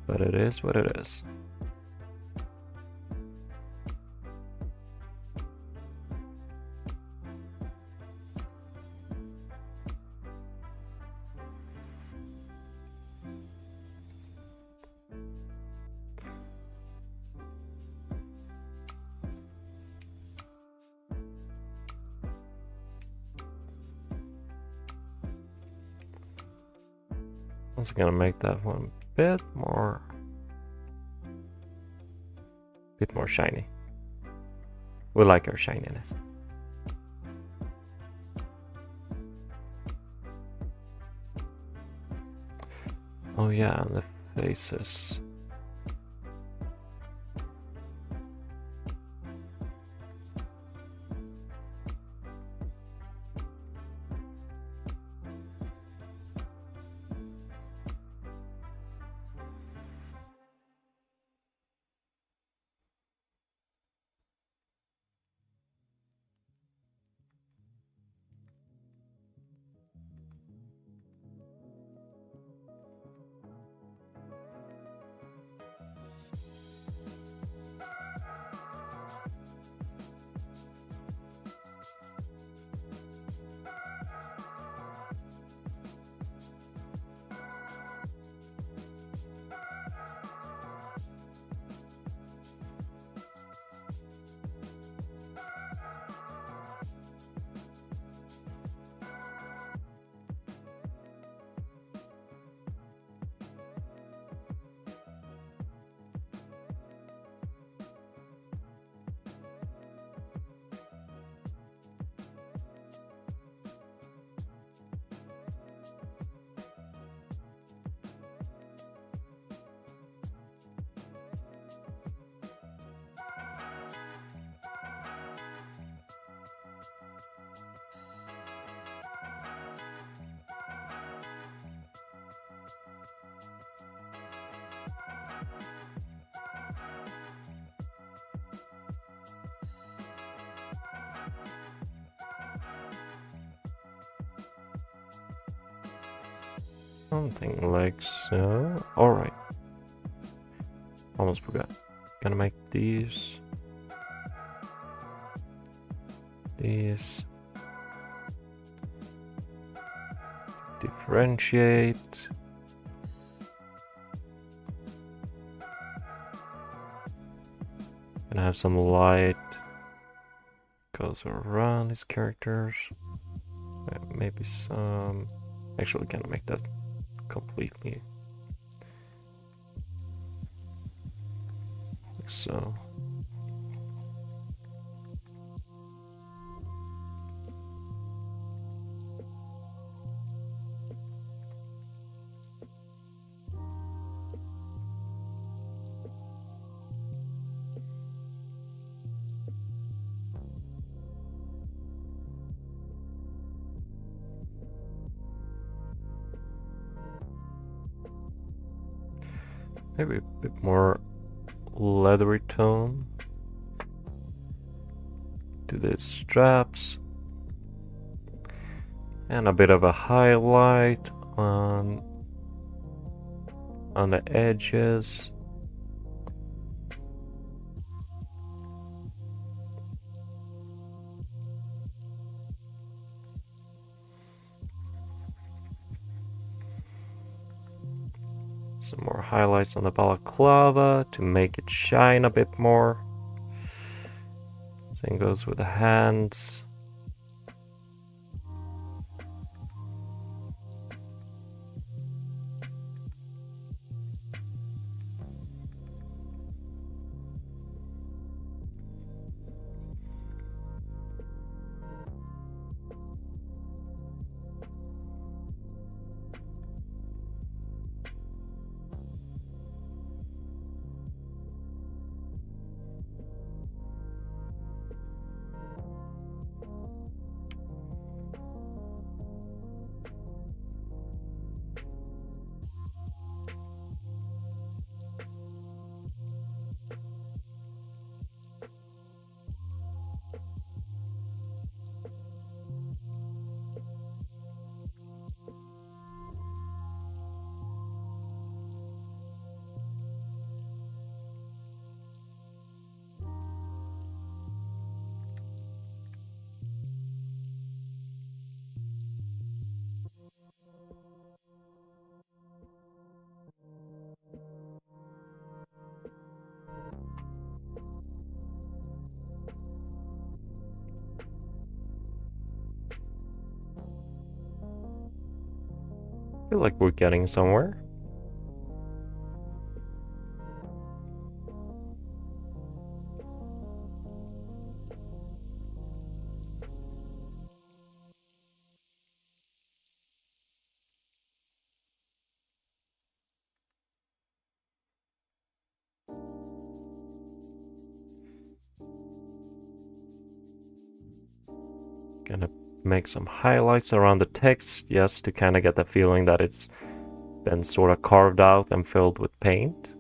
But it is what it is. Also gonna make that one bit more shiny. We like our shininess. Oh yeah, and the faces. Something like so. Alright. Almost forgot. Gonna make these. These. Differentiate. Gonna have some light goes around these characters. Maybe some. Actually, gonna make that completely like so. Maybe a bit more leathery tone to the straps, and a bit of a highlight on the edges. Some more highlights on the balaclava to make it shine a bit more. Same goes with the hands. I feel like we're getting somewhere. Gonna make some highlights around the text just to kind of get the feeling that it's been sort of carved out and filled with paint.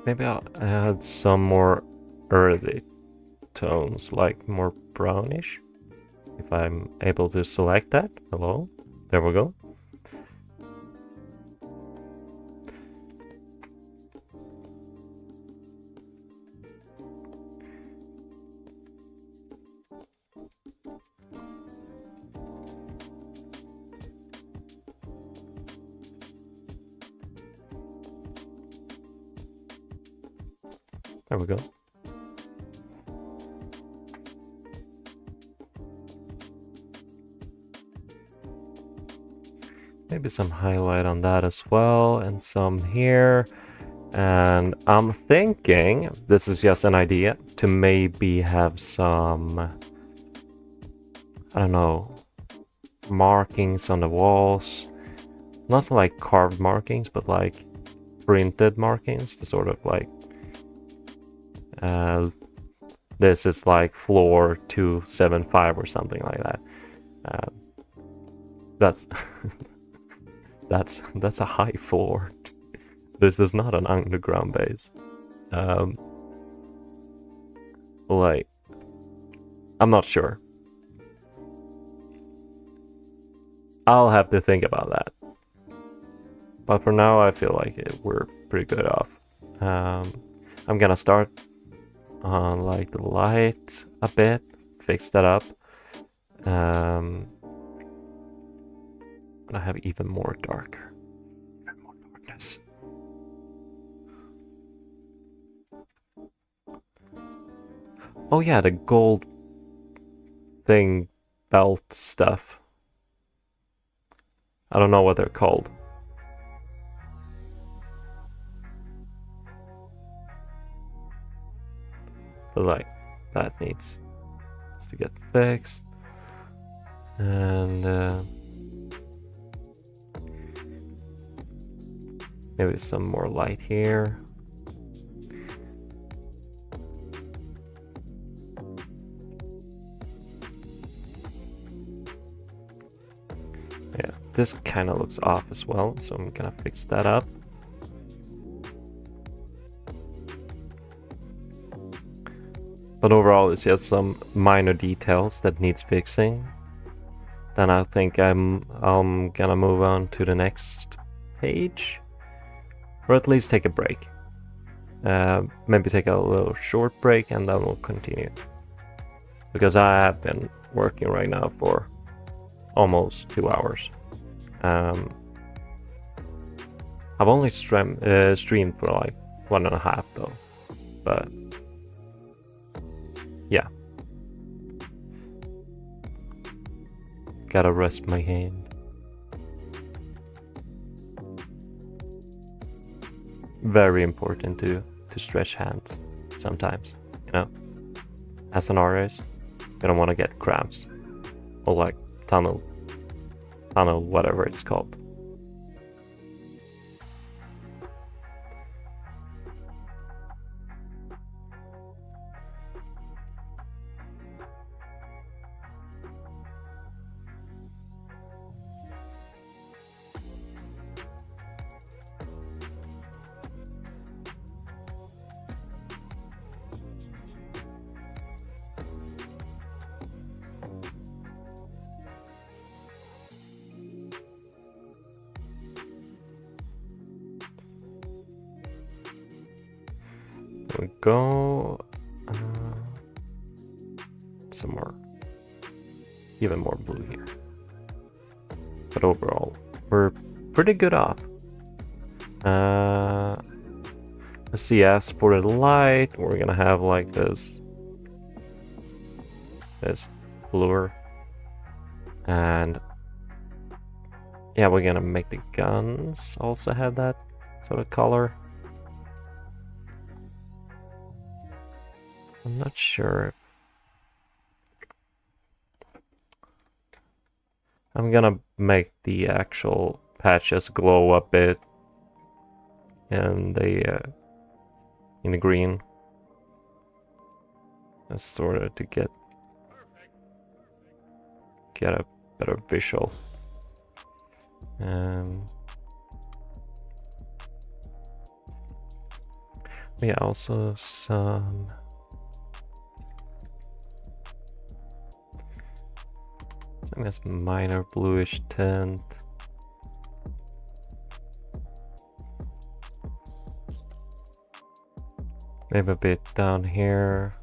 Maybe I'll add some more earthy tones, like more brownish. If I'm able to select that. Hello? There we go. There we go. maybe some highlight on that as well, and some here. And I'm thinking, this is just an idea, to maybe have some, I don't know, markings on the walls. Not like carved markings, but like printed markings to sort of like, this is like floor 275 or something like that. That's that's a high floor. This is not an underground base. Like, I'm not sure. I'll have to think about that. But for now, I feel like we're pretty good off. I'm gonna start on like the light a bit, fix that up. And I have even more darker, even more darkness. Oh yeah, the gold thing, belt stuff. I don't know what they're called. But like, that needs to get fixed. And maybe some more light here. Yeah, this kind of looks off as well, so I'm gonna fix that up. But overall, it's just some minor details that needs fixing. Then I think I'm gonna move on to the next page, or at least take a break. Maybe take a little short break, and then we'll continue. Because I have been working right now for almost 2 hours. I've only streamed for like 1.5 though, but yeah. Gotta rest my hand. Very important to stretch hands sometimes, you know. As an artist, you don't want to get cramps or like tunnel, whatever it's called. We go some more, even more blue here. But overall, we're pretty good off. Let's see, as for the light, we're gonna have like this bluer, and yeah, we're gonna make the guns also have that sort of color. I'm not sure. I'm gonna make the actual patches glow a bit in the green. That's sort of to get a better visual. Yeah, also some. This minor bluish tint. Maybe a bit down here.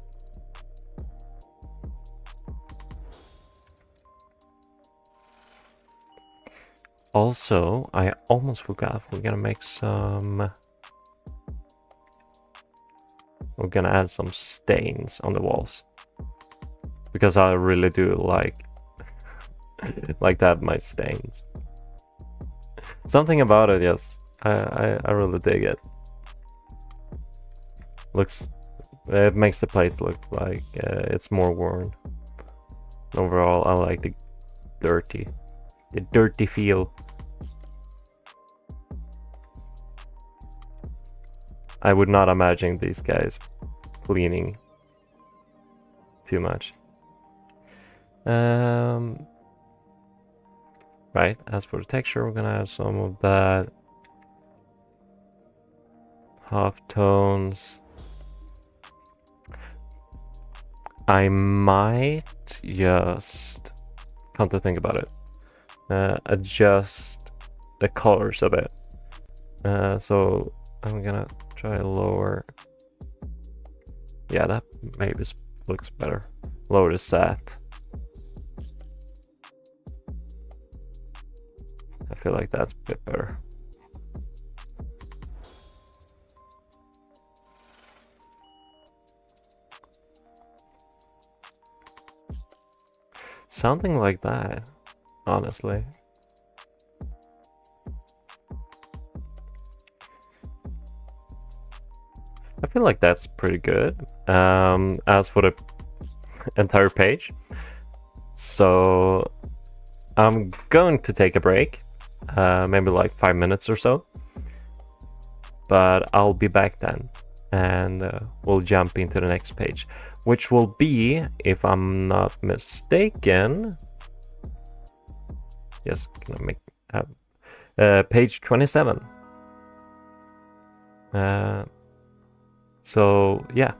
Also, I almost forgot, we're gonna make some. We're gonna add some stains on the walls. Because I really do like that, my stains. Something about it, yes. I really dig it. It makes the place look like it's more worn. Overall, I like the dirty feel. I would not imagine these guys cleaning too much. Right, as for the texture, we're gonna add some of that. Half tones. I might just, come to think about it, adjust the colors a bit. So I'm gonna try lower. Yeah, that maybe looks better. Lower the sat. I feel like that's a bit better. Something like that, honestly. I feel like that's pretty good. As for the entire page, so I'm going to take a break, maybe like 5 minutes or so, but I'll be back then, and we'll jump into the next page, which will be, if I'm not mistaken, yes, can I make page 27. So yeah,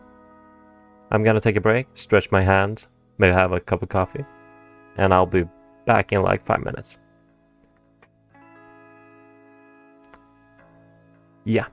I'm gonna take a break, stretch my hands, maybe have a cup of coffee, and I'll be back in like 5 minutes. Yeah.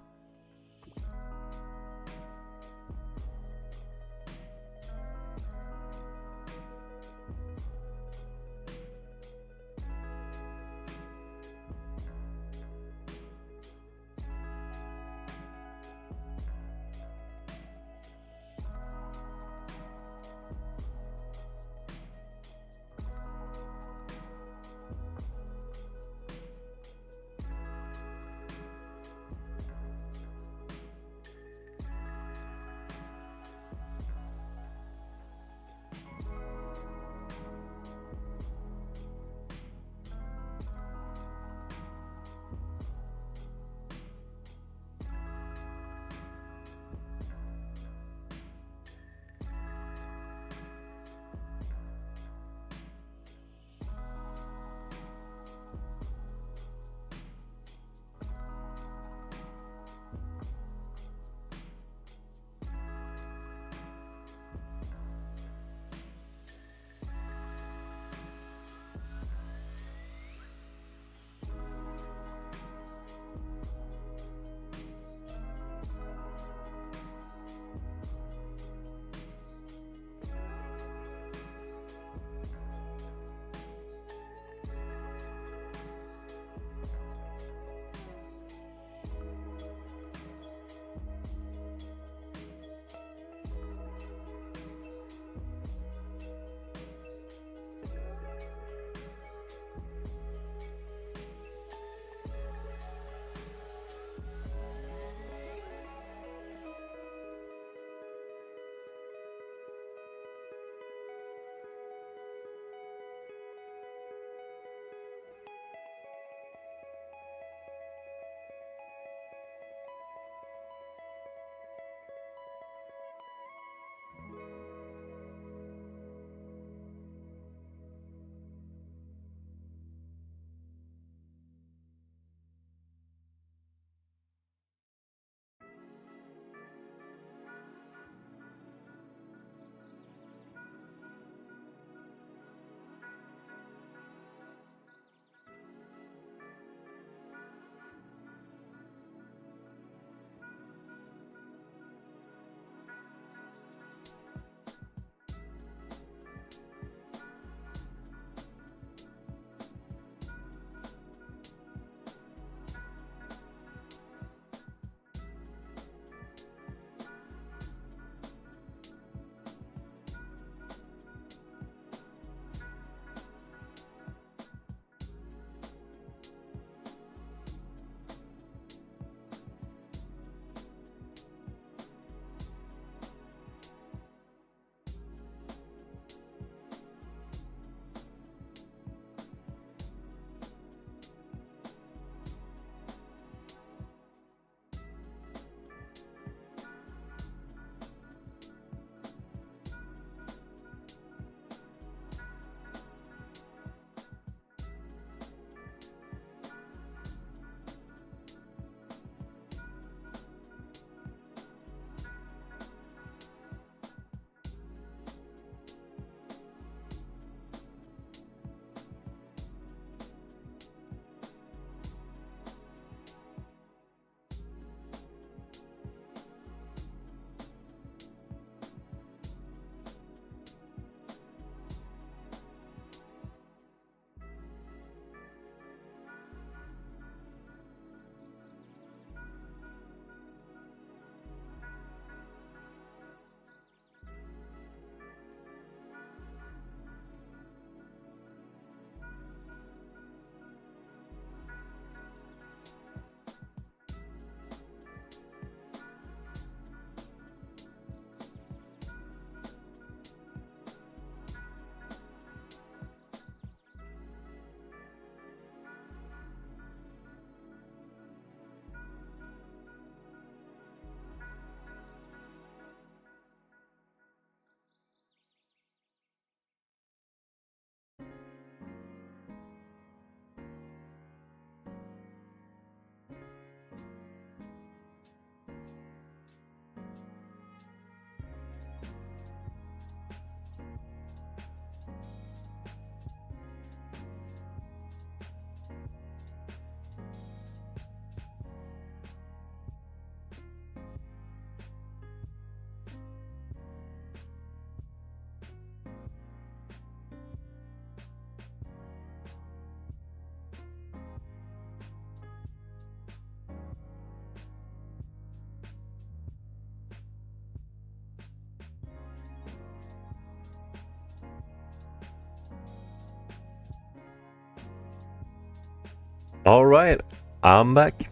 Alright, I'm back.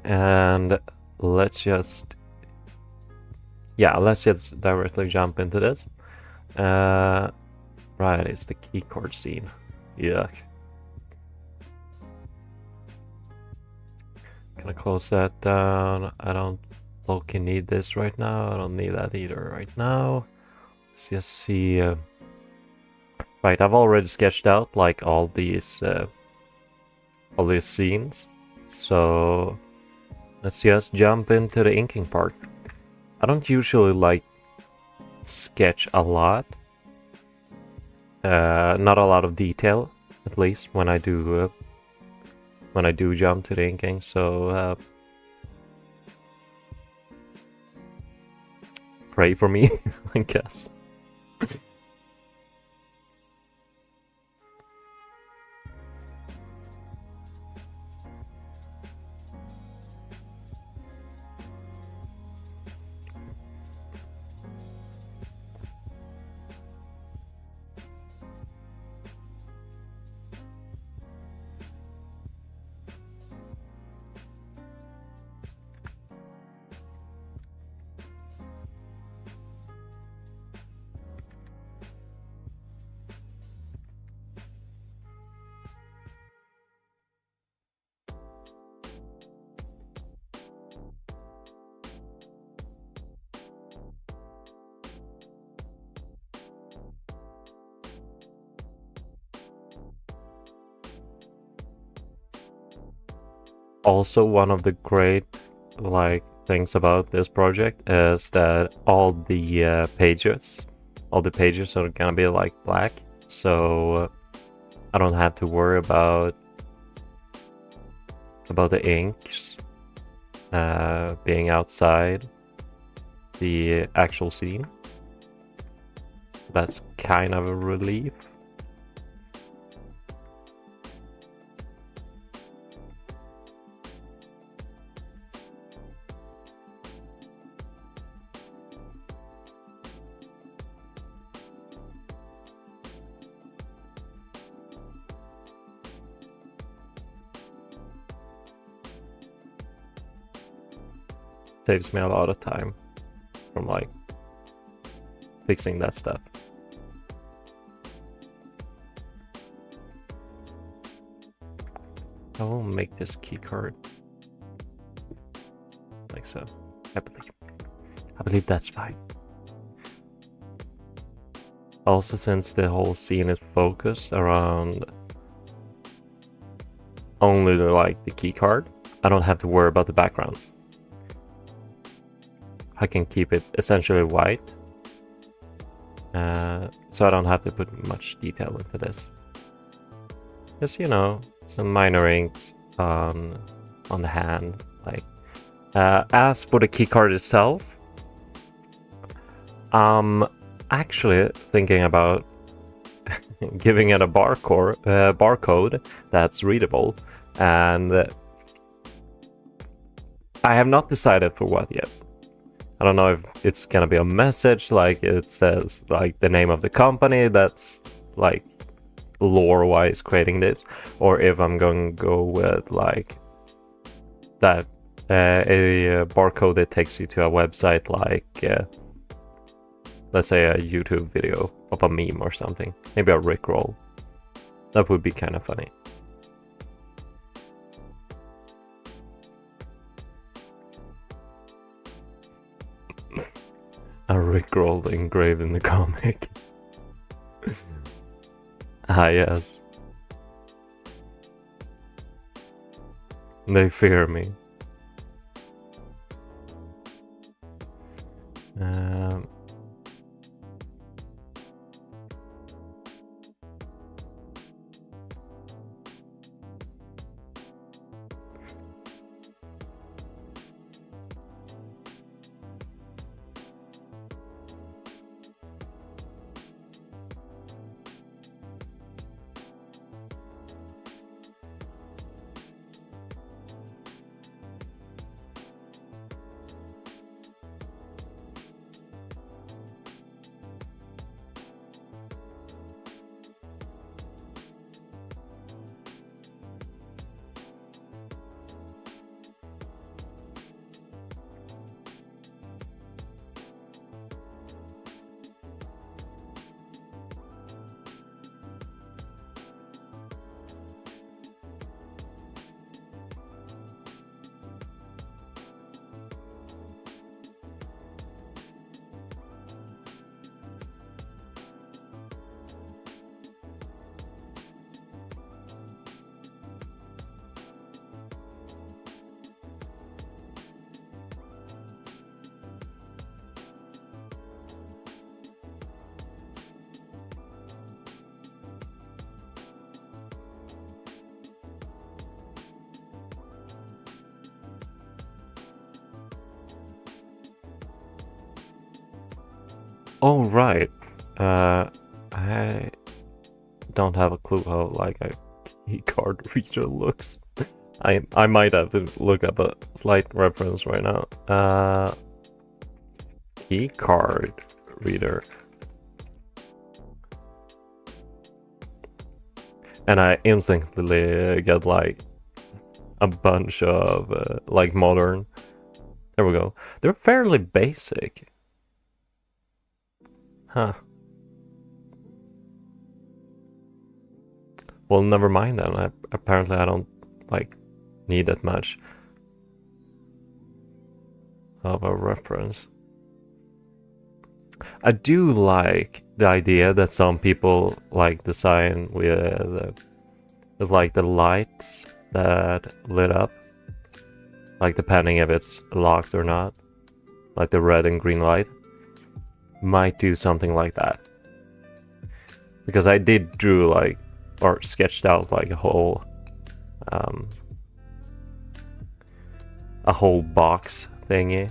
And let's just directly jump into this. Right, it's the keycard scene. Yuck. Gonna close that down. I don't low-key need this right now. I don't need that either right now. Let's just see. Right, I've already sketched out like all these scenes. So let's just jump into the inking part. I don't usually like sketch a lot. Not a lot of detail, at least when I do jump to the inking. So pray for me, I guess. Also, one of the great things about this project is that all the pages are gonna be like black, so I don't have to worry about the inks being outside the actual scene. That's kind of a relief. Saves me a lot of time from like fixing that stuff. I will make this key card like so. I believe that's fine. Also, since the whole scene is focused around only like the key card, I don't have to worry about the background. I can keep it essentially white, so I don't have to put much detail into this. Just, you know, some minor inks on the hand. Like, as for the keycard itself, I'm actually thinking about giving it a barcode that's readable, and I have not decided for what yet. I don't know if it's gonna be a message, like it says like the name of the company that's like lore-wise creating this, or if I'm going to go with like that a barcode that takes you to a website, like let's say a YouTube video of a meme or something, maybe a Rickroll. That would be kind of funny. A Rickroll engraved in the comic. Ah, yes. They fear me. Oh, right. I don't have a clue how like a key card reader looks. I might have to look up a slight reference right now. Key card reader. And I instantly get like a bunch of like modern. There we go. They're fairly basic. Huh. Well, never mind then. Apparently I don't like need that much of a reference. I do like the idea that some people like design with like the lights that lit up, like depending if it's locked or not, like the red and green light. Might do something like that, because I did drew like or sketched out like a whole box thingy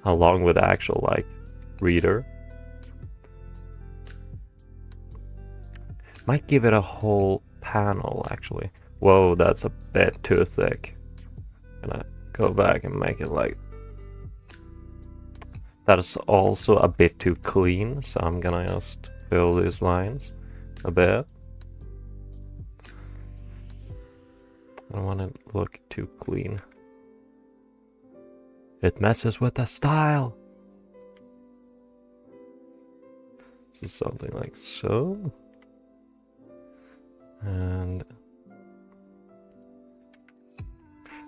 along with the actual like reader. Might give it a whole panel actually. Whoa, that's a bit too thick. Gonna go back and make it like that. Is also a bit too clean, so I'm gonna just fill these lines a bit. I don't want to look too clean. It messes with the style. This is something like so. And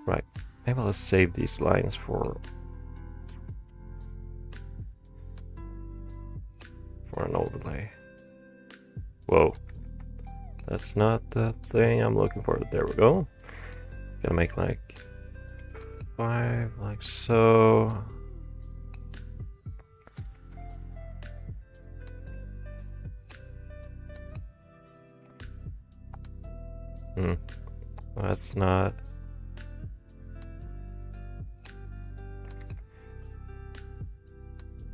right, maybe I'll save these lines for an overlay. Whoa, that's not the thing I'm looking for. There we go. Gonna make like 5 like so. That's not.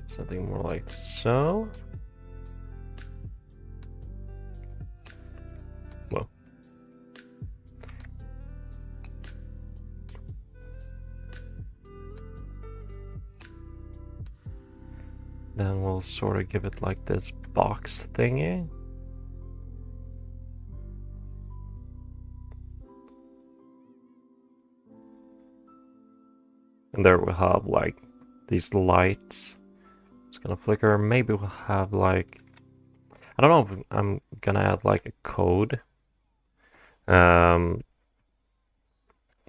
Something more like so. Whoa. Then we'll sort of give it like this box thingy. And there we have like these lights. It's gonna flicker. Maybe we'll have like, I don't know if I'm gonna add like a code.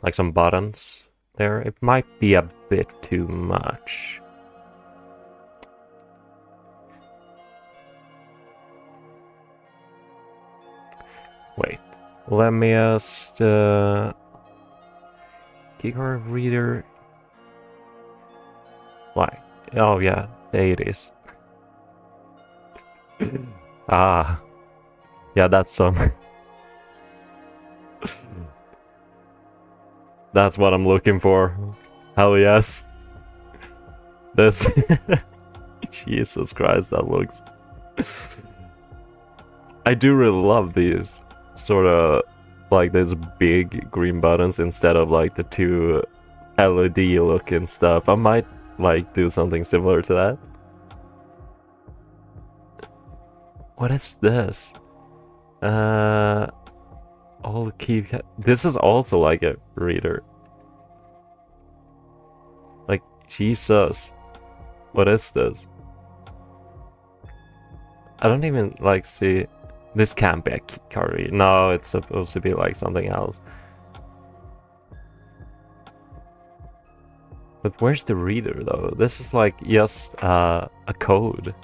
Like some buttons there. It might be a bit too much. Wait, let me just keycard reader. Why? Oh yeah, there it is. Ah, yeah, that's some. That's what I'm looking for. Hell yes. This. Jesus Christ, that looks. I do really love these sort of like these big green buttons instead of like the two LED looking stuff. I might like do something similar to that. What is this? All key. This is also like a reader. Like Jesus, what is this? I don't even like see. This can't be a key card reader. No, it's supposed to be like something else. But where's the reader though? This is like just a code.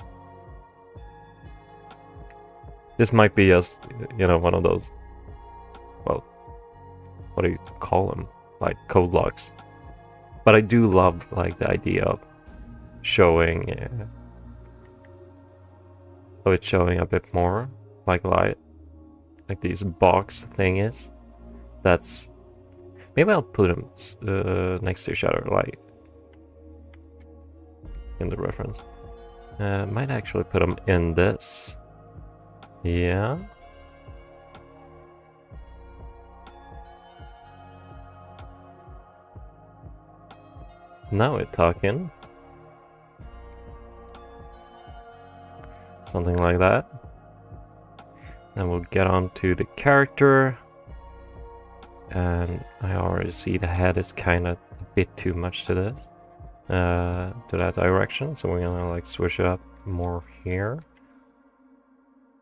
This might be just, you know, one of those, well, what do you call them? Like code locks. But I do love like the idea of showing, of it showing a bit more, like light, like these box thingies. That's, maybe I'll put them next to each other, like in the reference. Might actually put them in this. Yeah. Now we're talking. Something like that. Then we'll get on to the character. And I already see the head is kind of a bit too much to this. To that direction. So we're gonna like switch it up more here.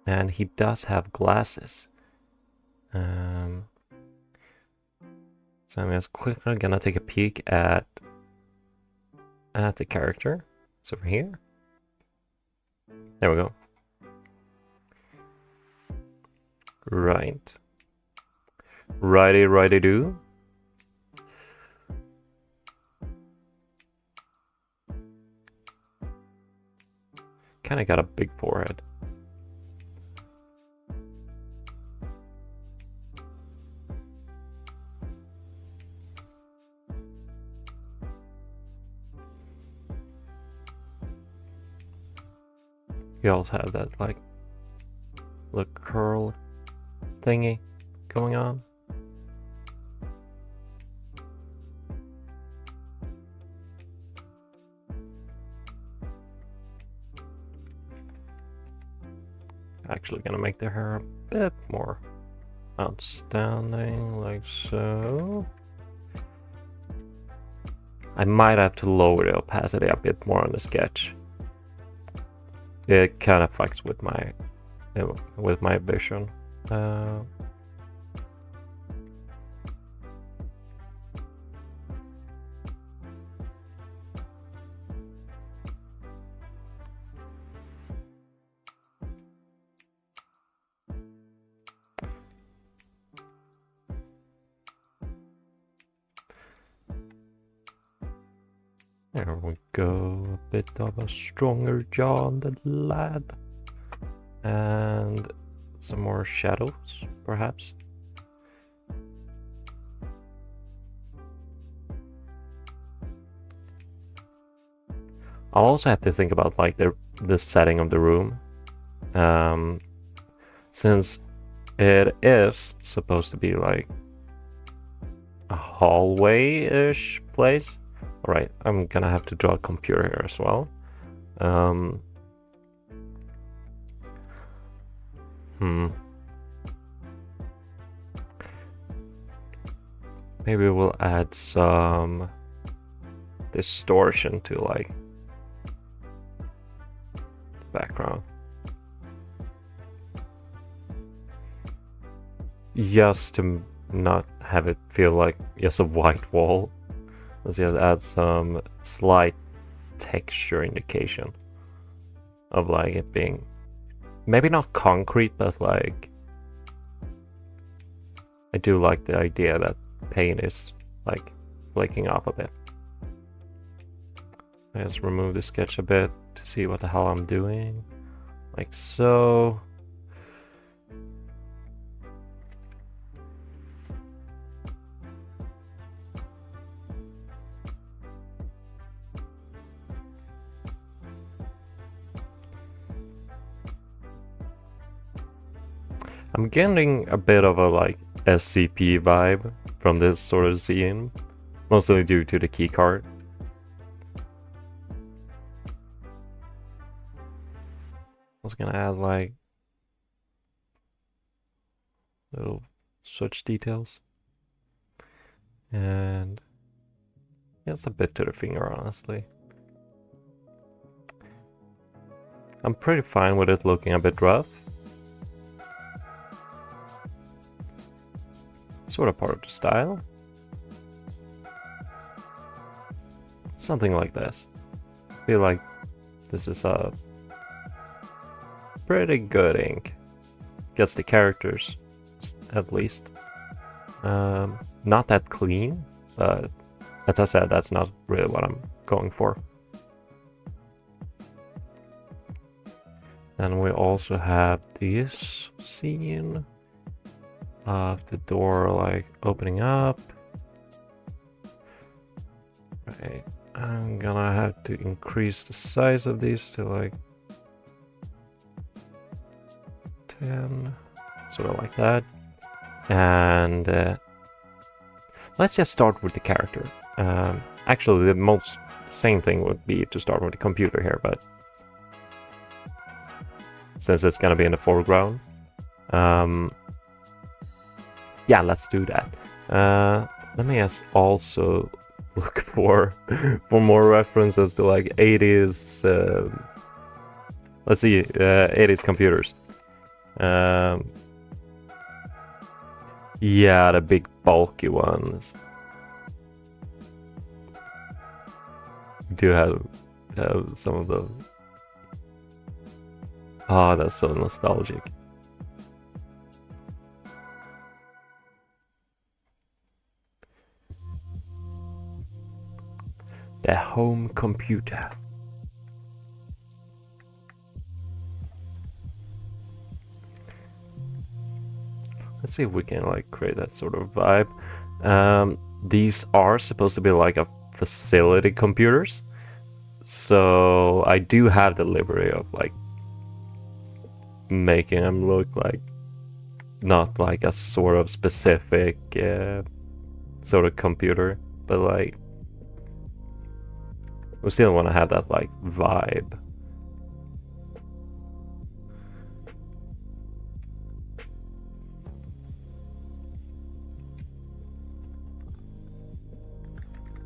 And he does have glasses. So I'm just quickly gonna take a peek at the character. It's over here. There we go. Right. Righty do. Kinda got a big forehead. You also have that like little curl thingy going on. Actually gonna make the hair a bit more outstanding, like so. I might have to lower the opacity a bit more on the sketch. It kind of fucks with my vision. There we go, a bit of a stronger jaw on the lad. And some more shadows, perhaps. I'll also have to think about like the setting of the room. Since it is supposed to be like a hallway-ish place. Alright, I'm gonna have to draw a computer here as well. Maybe we'll add some distortion to like the background. Just to not have it feel like just a white wall. Let's just add some slight texture indication of like it being maybe not concrete, but like I do like the idea that paint is like flaking off a bit. I just remove the sketch a bit to see what the hell I'm doing, like so. I'm getting a bit of a like SCP vibe from this sort of scene, mostly due to the keycard. I was gonna add like little such details, and just a bit to the finger, honestly. I'm pretty fine with it looking a bit rough. Sort of part of the style. Something like this. I feel like this is a pretty good ink. Gets the characters, at least. Not that clean, but as I said, that's not really what I'm going for. Then we also have this scene of the door like opening up. Right, I'm gonna have to increase the size of these to like skin, sort of like that. And let's just start with the character. Actually, the most sane thing would be to start with the computer here, but since it's gonna be in the foreground, yeah, let's do that. Let me just also look for more references to like 80s. Let's see, 80s computers. Yeah, the big bulky ones. Do have some of those. Oh, that's so nostalgic. The home computer. Let's see if we can like create that sort of vibe. These are supposed to be like a facility computers, so I do have the liberty of like making them look like not like a sort of specific sort of computer, but like we still want to have that like vibe.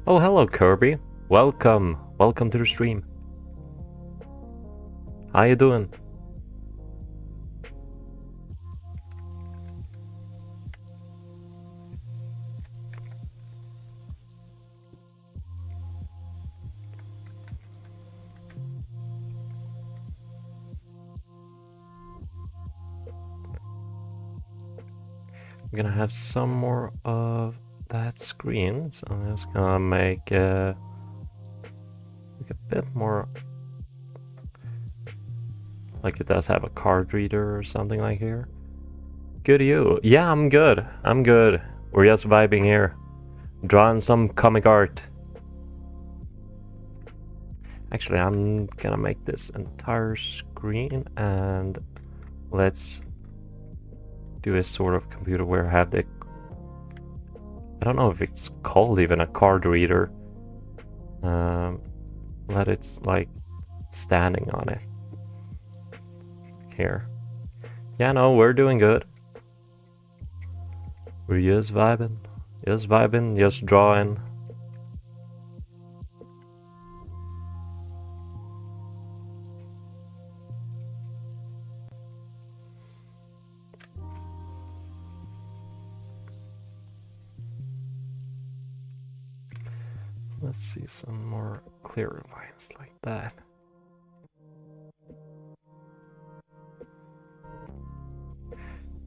Oh, hello Kirby. Welcome to the stream. How you doing? I'm gonna have some more of that screen, so I'm just gonna make a bit more like it does have a card reader or something like here. Good, you? Yeah, I'm good. We're just vibing here, drawing some comic art. Actually, I'm gonna make this entire screen, and let's do a sort of computer where I have the, I don't know if it's called even a card reader. Let it like standing on it here. Yeah, no, we're doing good. We're just vibing, just drawing. Let's see some more clearer lines like that.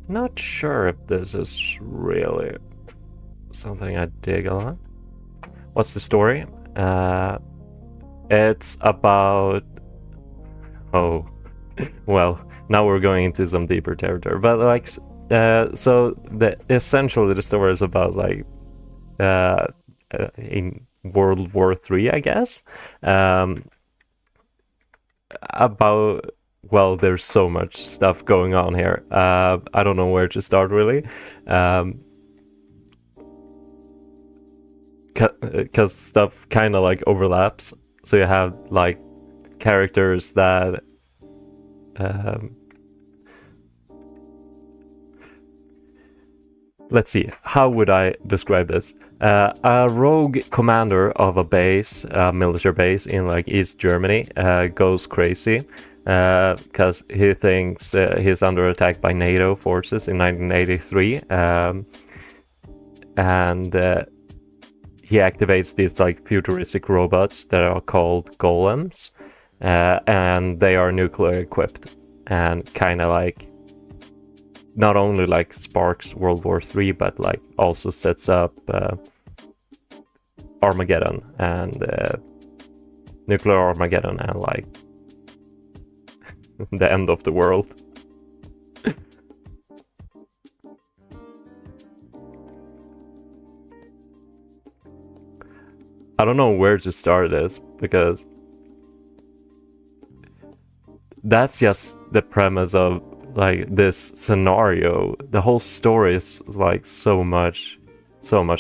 Not sure if this is really something I dig a lot. What's the story? It's about... Oh, well, now we're going into some deeper territory. But like, so essentially the story is about like in World War III, I guess. About, well, there's so much stuff going on here. I don't know where to start really. Because stuff kind of like overlaps. So you have like characters that let's see, how would I describe this? A rogue commander of a base, military base in like East Germany, goes crazy because he thinks he's under attack by NATO forces in 1983, and he activates these like futuristic robots that are called golems, and they are nuclear equipped and kind of like not only like sparks World War III, but like also sets up Armageddon and nuclear Armageddon and like the end of the world. I don't know where to start this, because that's just the premise of like this scenario, the whole story is like so much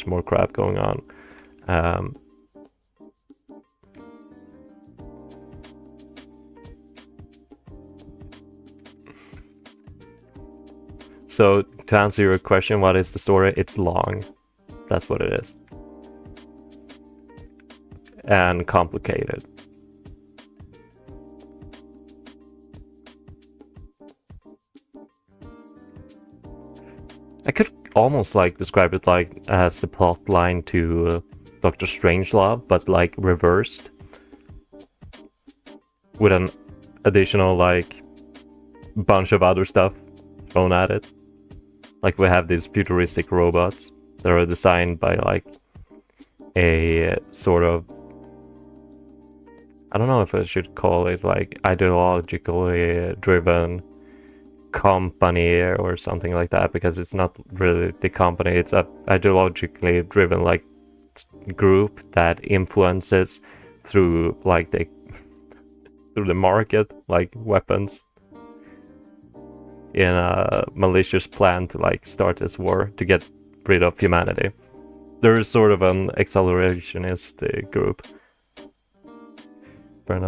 more crap going on. So to answer your question, what is the story? It's long. That's what it is. And complicated. I could almost like describe it like as the plot line to Doctor Strangelove, but like reversed. With an additional like bunch of other stuff thrown at it. Like we have these futuristic robots that are designed by like a sort of, I don't know if I should call it like ideologically driven company or something like that, because it's not really the company, it's a ideologically driven like group that influences through like through the market, like weapons, in a malicious plan to like start this war to get rid of humanity. There is sort of an accelerationist group.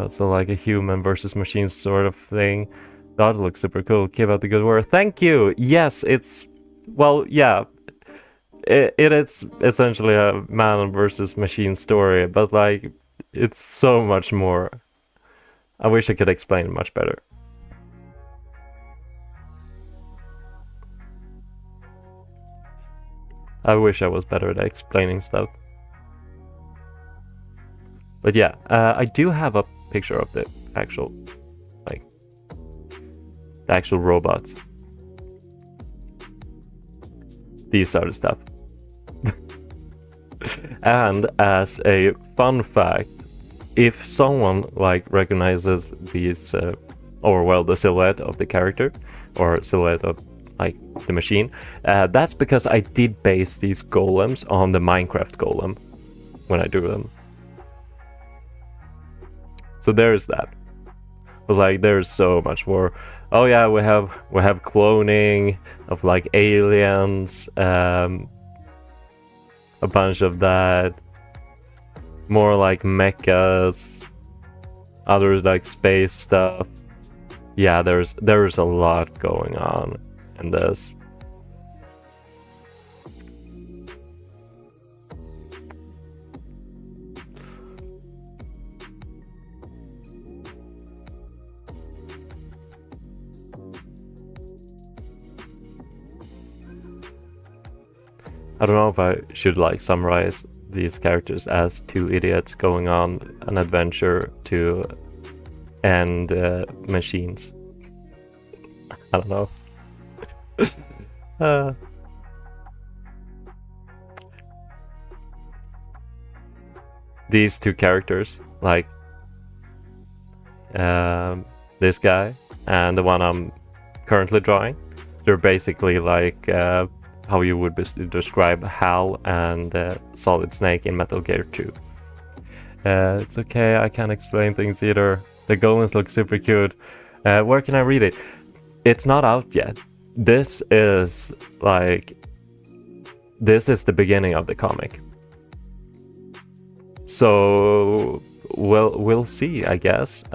So like a human versus machine sort of thing. That looks super cool. Keep up the good work. Thank you. Yes, it's, well, yeah, it is essentially a man versus machine story, but like it's so much more. I wish I could explain it much better. I wish I was better at explaining stuff. But yeah, I do have a picture of the actual, like, the actual robots. These are the stuff. And as a fun fact, if someone like recognizes these, or well, the silhouette of the character, or silhouette of like the machine, that's because I did base these golems on the Minecraft golem when I drew them. So there's that. But like there's so much more. Oh yeah, we have cloning of like aliens, a bunch of that, more like mechas, others like space stuff. Yeah, there's a lot going on in this. I don't know if I should like summarize these characters as two idiots going on an adventure to end machines. I don't know. These two characters, like this guy and the one I'm currently drawing, they're basically like how you would describe Hal and Solid Snake in Metal Gear 2. It's okay, I can't explain things either. The golems look super cute. Where can I read it? It's not out yet. This is the beginning of the comic. So we'll see, I guess.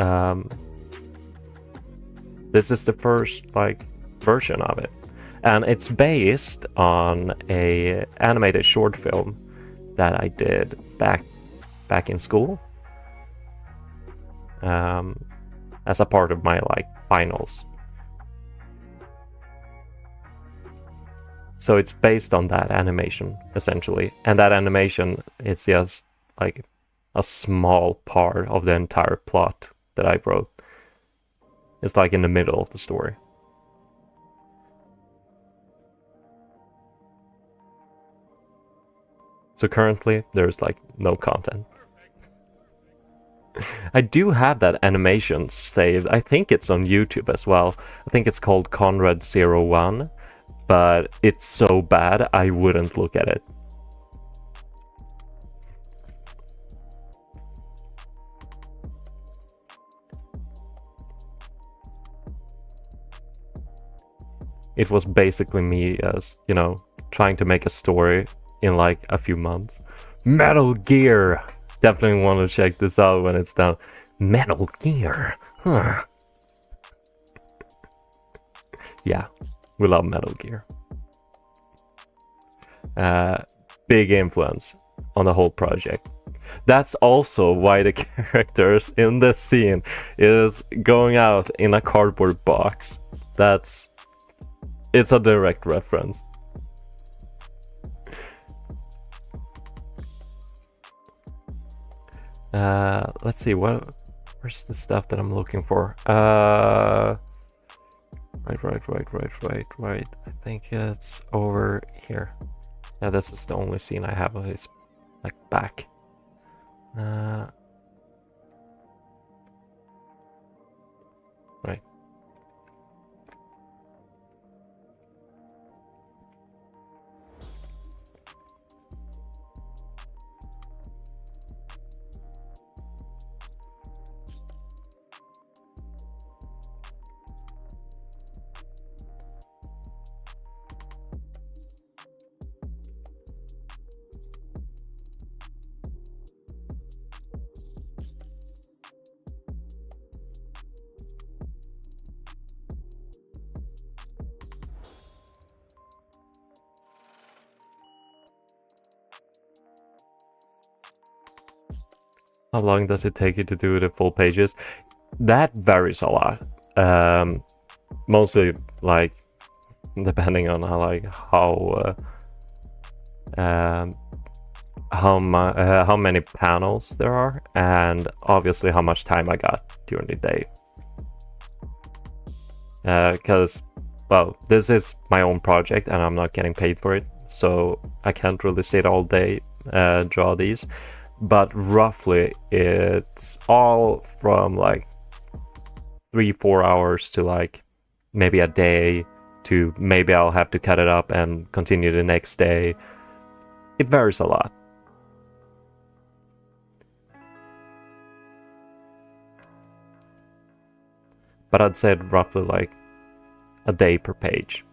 This is the first like version of it. And it's based on a animated short film that I did back in school, as a part of my like finals. So it's based on that animation essentially, and that animation is just like a small part of the entire plot that I wrote. It's like in the middle of the story. So currently, there's like no content. I do have that animation saved. I think it's on YouTube as well. I think it's called CONRAD 01, but it's so bad I wouldn't look at it. it was basically me as, you know, trying to make a story in like a few months. Metal Gear! Definitely want to check this out when it's done. Metal Gear! Huh. Yeah, we love Metal Gear. Big influence on the whole project. That's also why the characters in this scene is going out in a cardboard box. It's a direct reference. Let's see, where's the stuff that I'm looking for? Right. I think it's over here. Yeah, this is the only scene I have of his like back. Right. How long does it take you to do the full pages? That varies a lot. Mostly like depending on how many panels there are, and obviously how much time I got during the day. Because well, this is my own project and I'm not getting paid for it, so I can't really sit all day draw these. But roughly it's all from like 3-4 hours to like maybe a day, to maybe I'll have to cut it up and continue the next day. It varies a lot. But I'd say roughly like a day per page.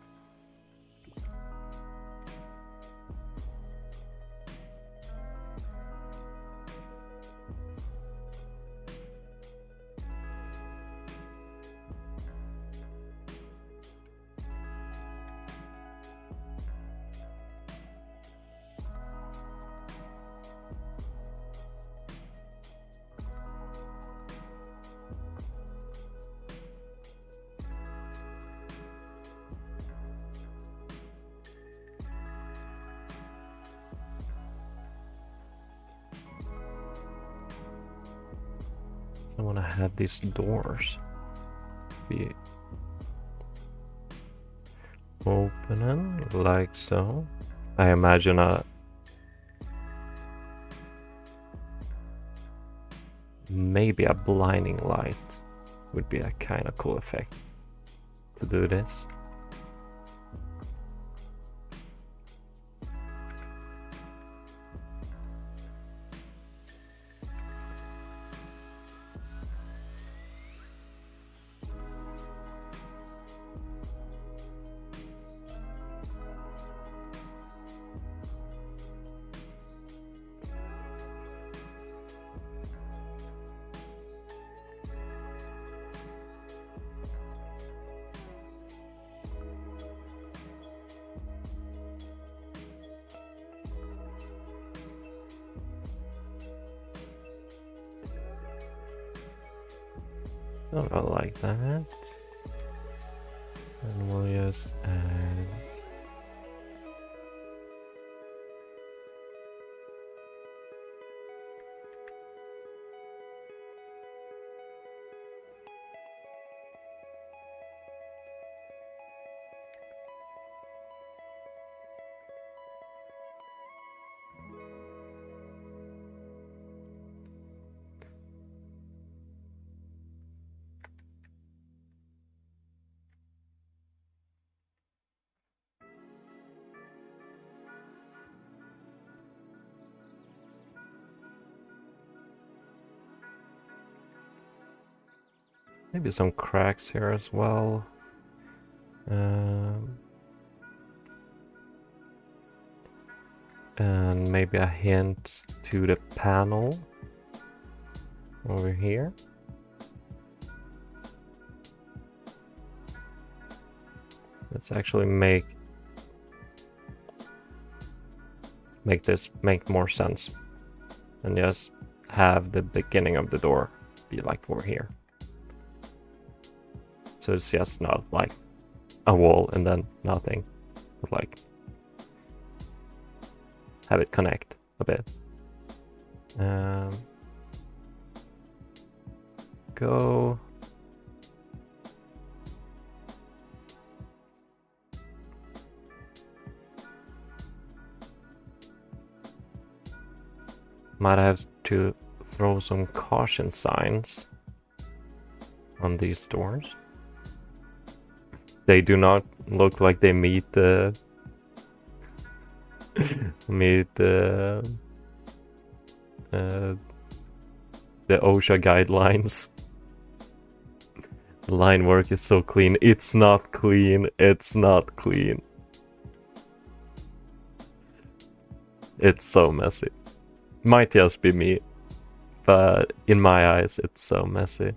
So I want to have these doors be opening like so. I imagine maybe a blinding light would be a kind of cool effect to do this. Not like that. And we'll just add maybe some cracks here as well. And maybe a hint to the panel over here. Let's actually make this make more sense and just have the beginning of the door be like over here. So it's just not like a wall and then nothing, but like have it connect a bit. Go. Might have to throw some caution signs on these doors. They do not look like they meet the the OSHA guidelines. The line work is so clean. It's not clean. It's not clean. It's so messy. Might just be me, but in my eyes, it's so messy.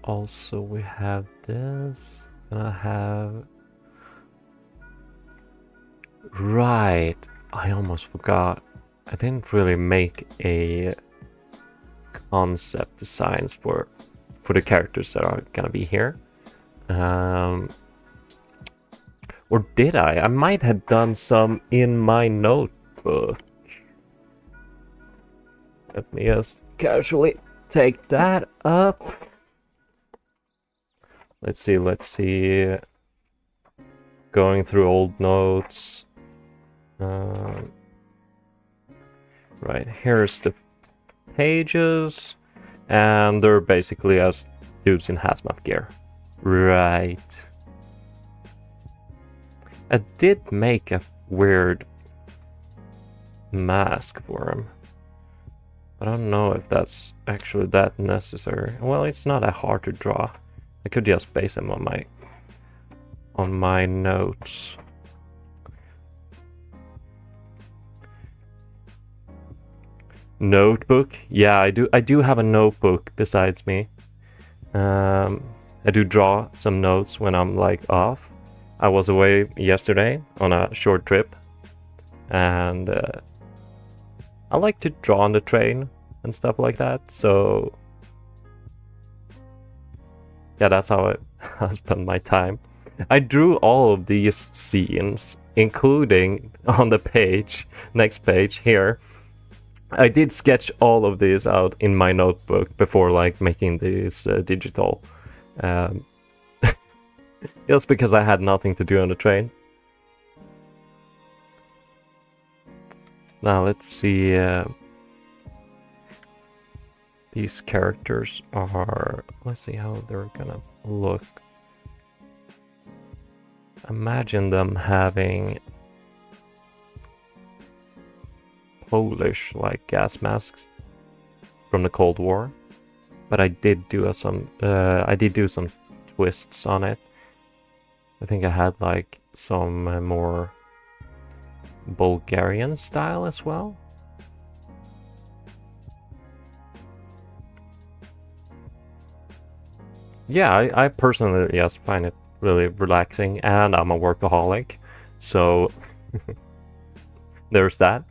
Also, we have this, and I have... Right, I almost forgot. I didn't really make a concept designs for the characters that are gonna be here. Or did I? I might have done some in my notebook. Let me just casually take that up. Let's see. Going through old notes. Right, here's the pages. And they're basically as dudes in hazmat gear. Right. I did make a weird mask for him. I don't know if that's actually that necessary. Well, it's not that hard to draw. I could just base him on my notes. Notebook? Yeah, I do have a notebook besides me. I do draw some notes when I'm like off. I was away yesterday on a short trip, and I like to draw on the train and stuff like that. So yeah, that's how I spend my time. I drew all of these scenes, including on the page, next page here. I did sketch all of these out in my notebook before like making these digital. Just because I had nothing to do on the train. Now let's see. These characters are... Let's see how they're gonna look. Imagine them having Polish like gas masks from the Cold War, but I did do some twists on it. I think I had like some more Bulgarian style as well. Yeah, I personally just find it really relaxing, and I'm a workaholic, so there's that.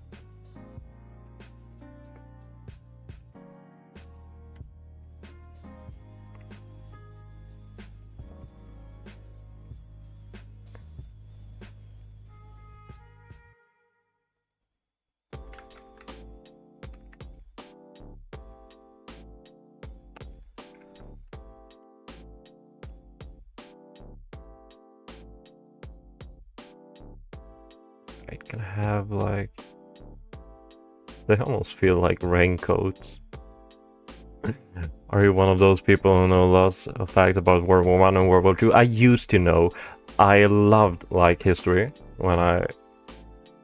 I can have like... They almost feel like raincoats. Are you one of those people who know lots of facts about World War I and World War II? I used to know. I loved like history when I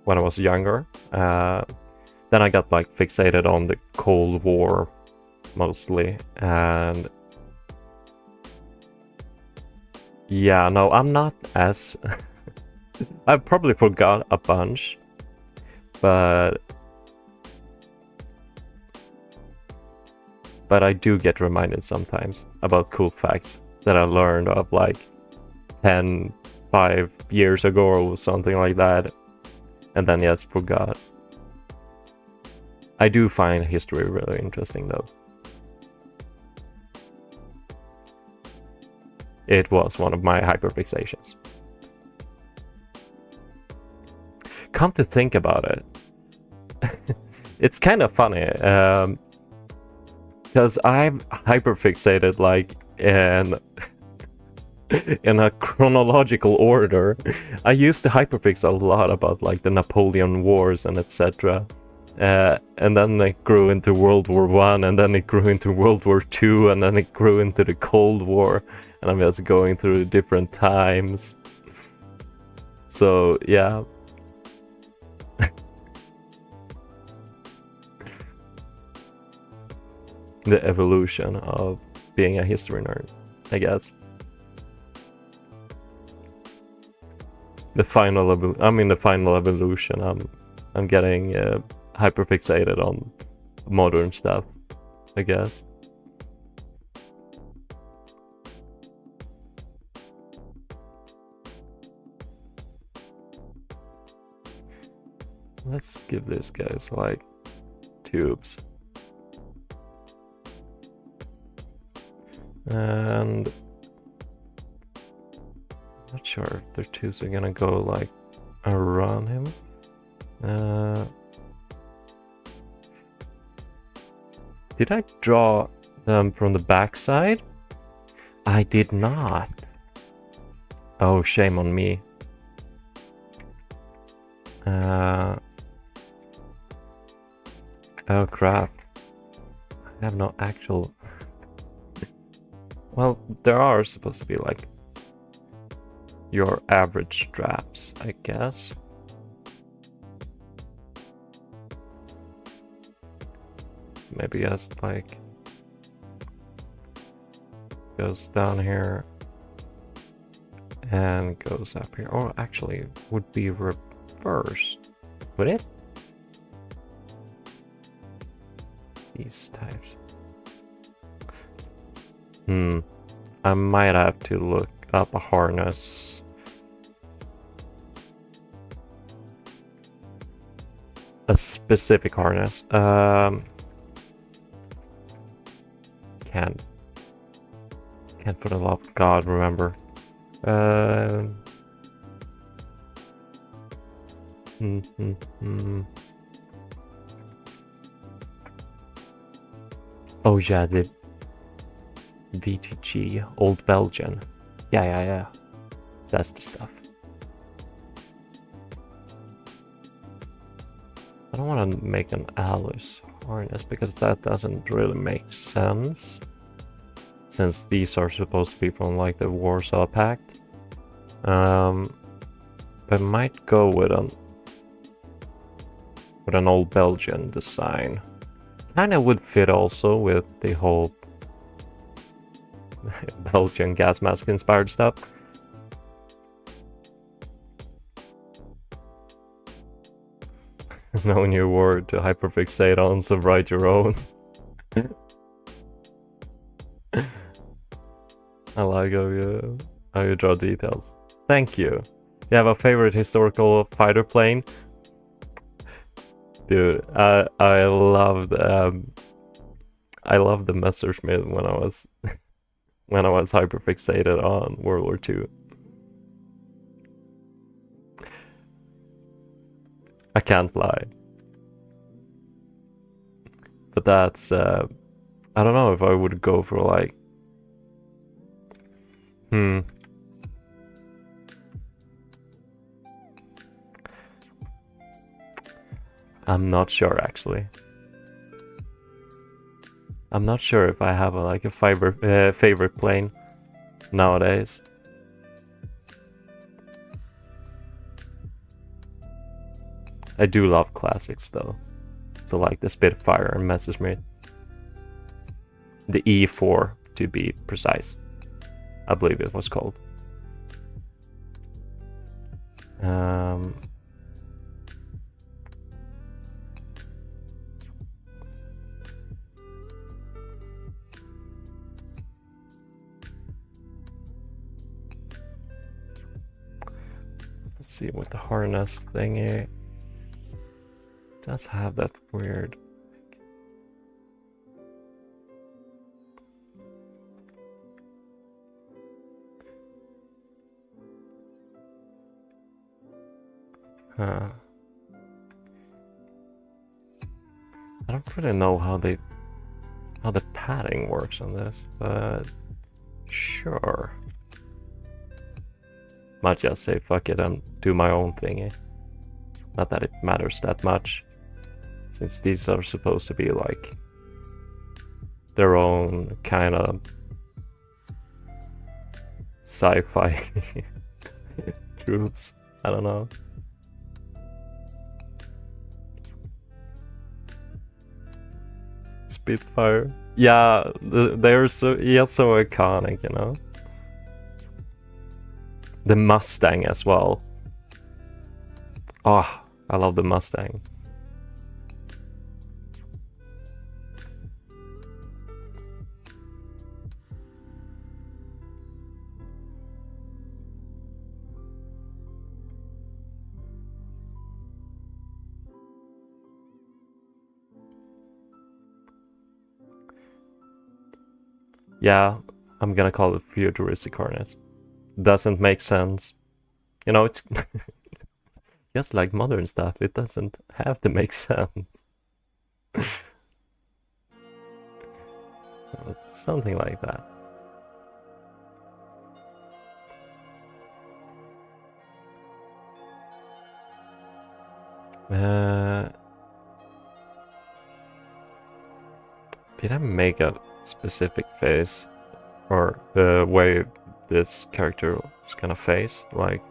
was younger. then I got like fixated on the Cold War mostly, and yeah, no, I'm not as I probably forgot a bunch, but I do get reminded sometimes about cool facts that I learned of like 5 years ago or something like that, and then yes, forgot. I do find history really interesting though. It was one of my hyperfixations. Come to think about it, it's kind of funny, because I'm hyperfixated like in a chronological order. I used to hyperfix a lot about like the Napoleon Wars and etc. And then it grew into World War One, and then it grew into World War Two, and then it grew into the Cold War, and I'm just going through different times. So yeah. The evolution of being a history nerd, I guess. The final evolution. I'm getting hyperfixated on modern stuff, I guess. Let's give this guys like tubes. And I'm not sure if the tubes are gonna go like around him. Did I draw them from the backside? I did not. Oh, shame on me. Oh crap. I have no actual... Well, there are supposed to be like your average straps, I guess. So maybe just like goes down here and goes up here. Or actually would be reversed. Would it? These types. I might have to look up a harness. A specific harness. Can't for the love of God remember. Oh yeah, the VTG, Old Belgian. Yeah. That's the stuff. I don't want to make an Alice harness because that doesn't really make sense. Since these are supposed to be from like the Warsaw Pact. But I might go with an Old Belgian design. Kinda would fit also with the whole Belgian gas mask inspired stuff. No new word to hyperfixate on, so write your own. I like how you draw details. Thank you. You have a favorite historical fighter plane? Dude, I loved the Messerschmitt when I was hyperfixated on World War II. I can't lie. But that's I don't know if I would go for like I'm not sure actually. I'm not sure if I have a favorite plane nowadays. I do love classics though, So like the Spitfire and Messerschmitt. The E4 to be precise, I believe it was called. Let's see what the harness thingy does have that weird. I don't really know how the padding works on this, but sure. Might just say fuck it and do my own thingy. Not that it matters that much, since these are supposed to be like their own kind of sci-fi troops. I don't know. Spitfire. Yeah, they're so iconic, you know. The Mustang as well. Oh, I love the Mustang. Yeah, I'm gonna call it futuristic harness. Doesn't make sense. You know, it's just like modern stuff. It doesn't have to make sense. Something like that. Did I make a specific face or the way this character is gonna face? Like,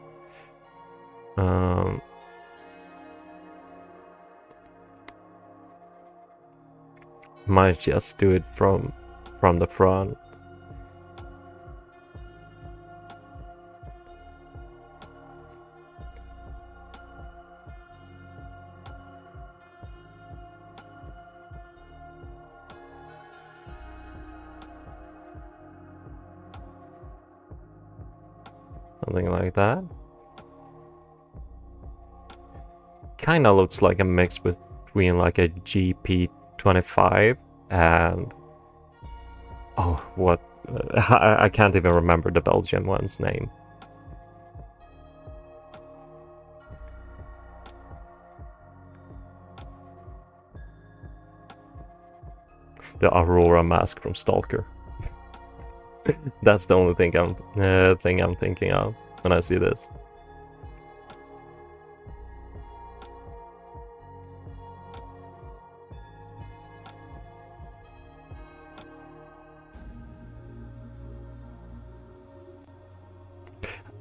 might just do it from the front. Something like that. Kinda looks like a mix between like a GP25 and oh, what? I can't even remember the Belgian one's name. The Aurora mask from Stalker. That's the only thing I'm thinking of when I see this.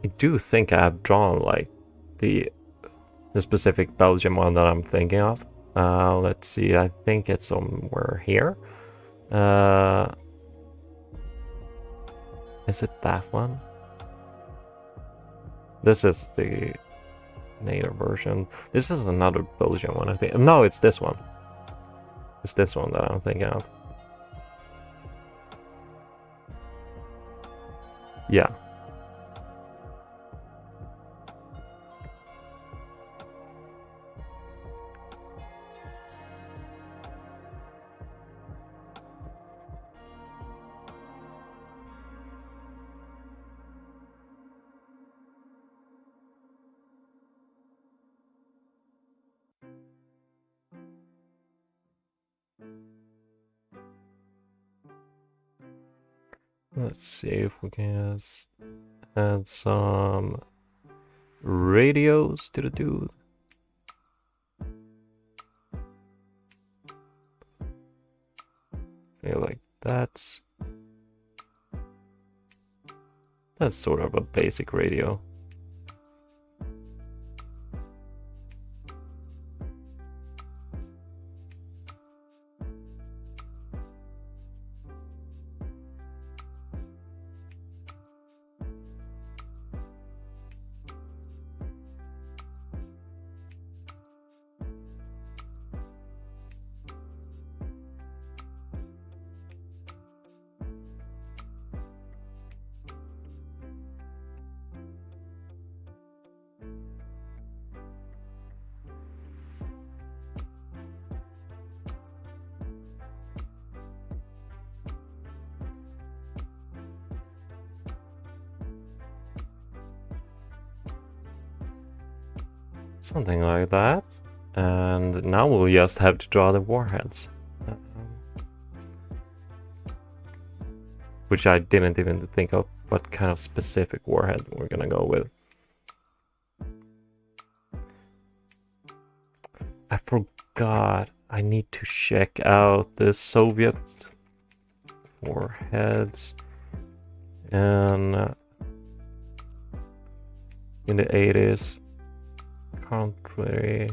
I do think I have drawn like the specific Belgian one that I'm thinking of. Let's see, I think it's somewhere here. Is it that one? This is the native version. This is another Belgian one, I think. No, it's this one. It's this one that I'm thinking of. Yeah. Let's see if we can just add some radios to the dude. Feel like that's sort of a basic radio. Something like that. And now we'll just have to draw the warheads. Which I didn't even think of what kind of specific warhead we're gonna go with. I forgot. I need to check out the Soviet warheads. And in the 80s, country.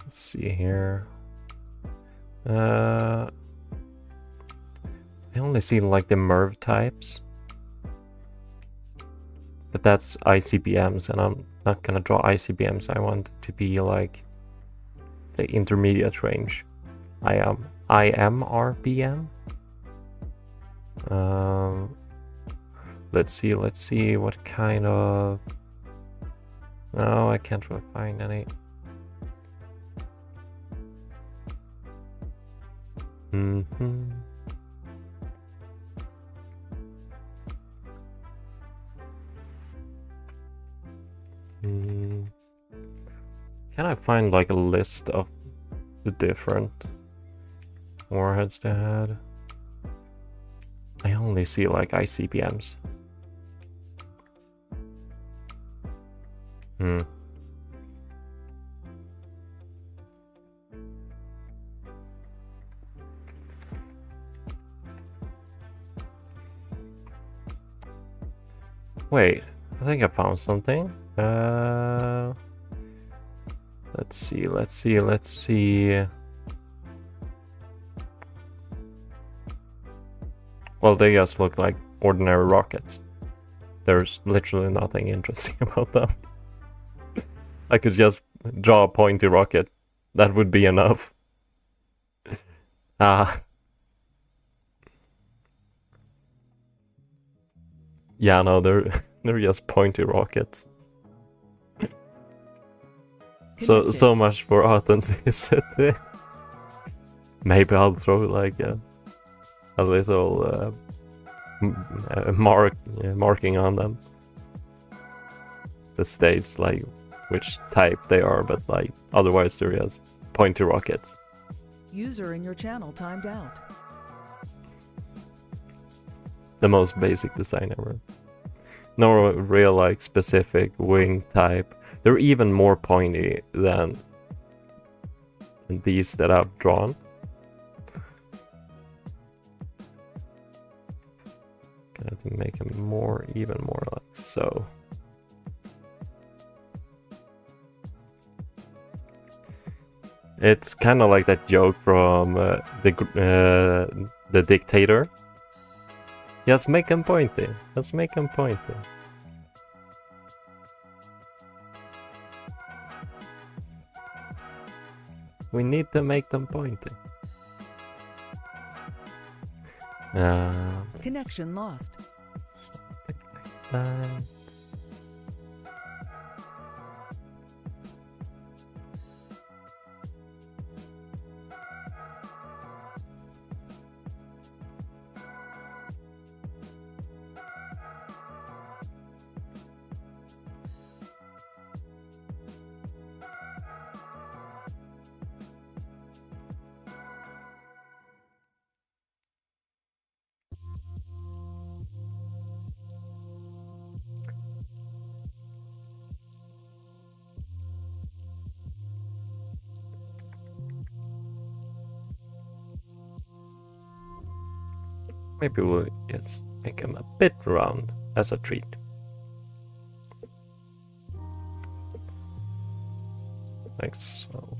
Let's see here. I only see like the MERV types, but that's ICBMs, and I'm not gonna draw ICBMs. I want it to be like the intermediate range. IMRBM. Let's see what kind of. No, I can't really find any. Can I find like a list of the different warheads they had? I only see like ICBMs. Wait, I think I found something. Let's see. Well, they just look like ordinary rockets. There's literally nothing interesting about them. I could just draw a pointy rocket. That would be enough. Yeah, no, they're just pointy rockets. So much for authenticity. Maybe I'll throw like a little marking on them that states like which type they are, but like otherwise they're just pointy rockets. User in your channel timed out. The most basic design ever. No real like specific wing type. They're even more pointy than these that I've drawn. Gonna have to make them even more like so. It's kind of like that joke from the Dictator. Just make them pointy. Let's make them pointy. We need to make them pointy. Connection lost. Something like that. Maybe we'll just make him a bit round as a treat. Like so.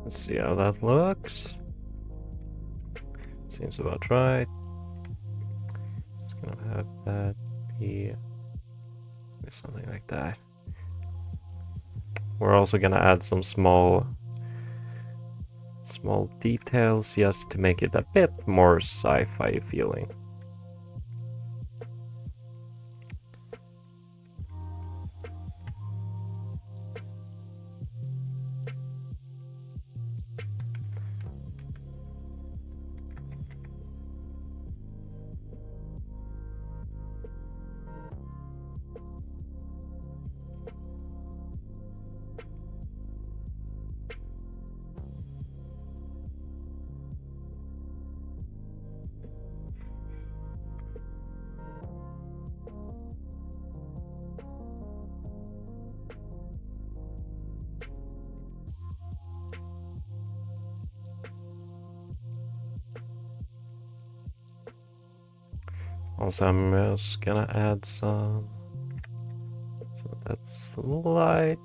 Let's see how that looks. Seems about right. Gonna have that be something like that. We're also gonna add some small details just to make it a bit more sci-fi feeling. Also, I'm just gonna add some, so that's slight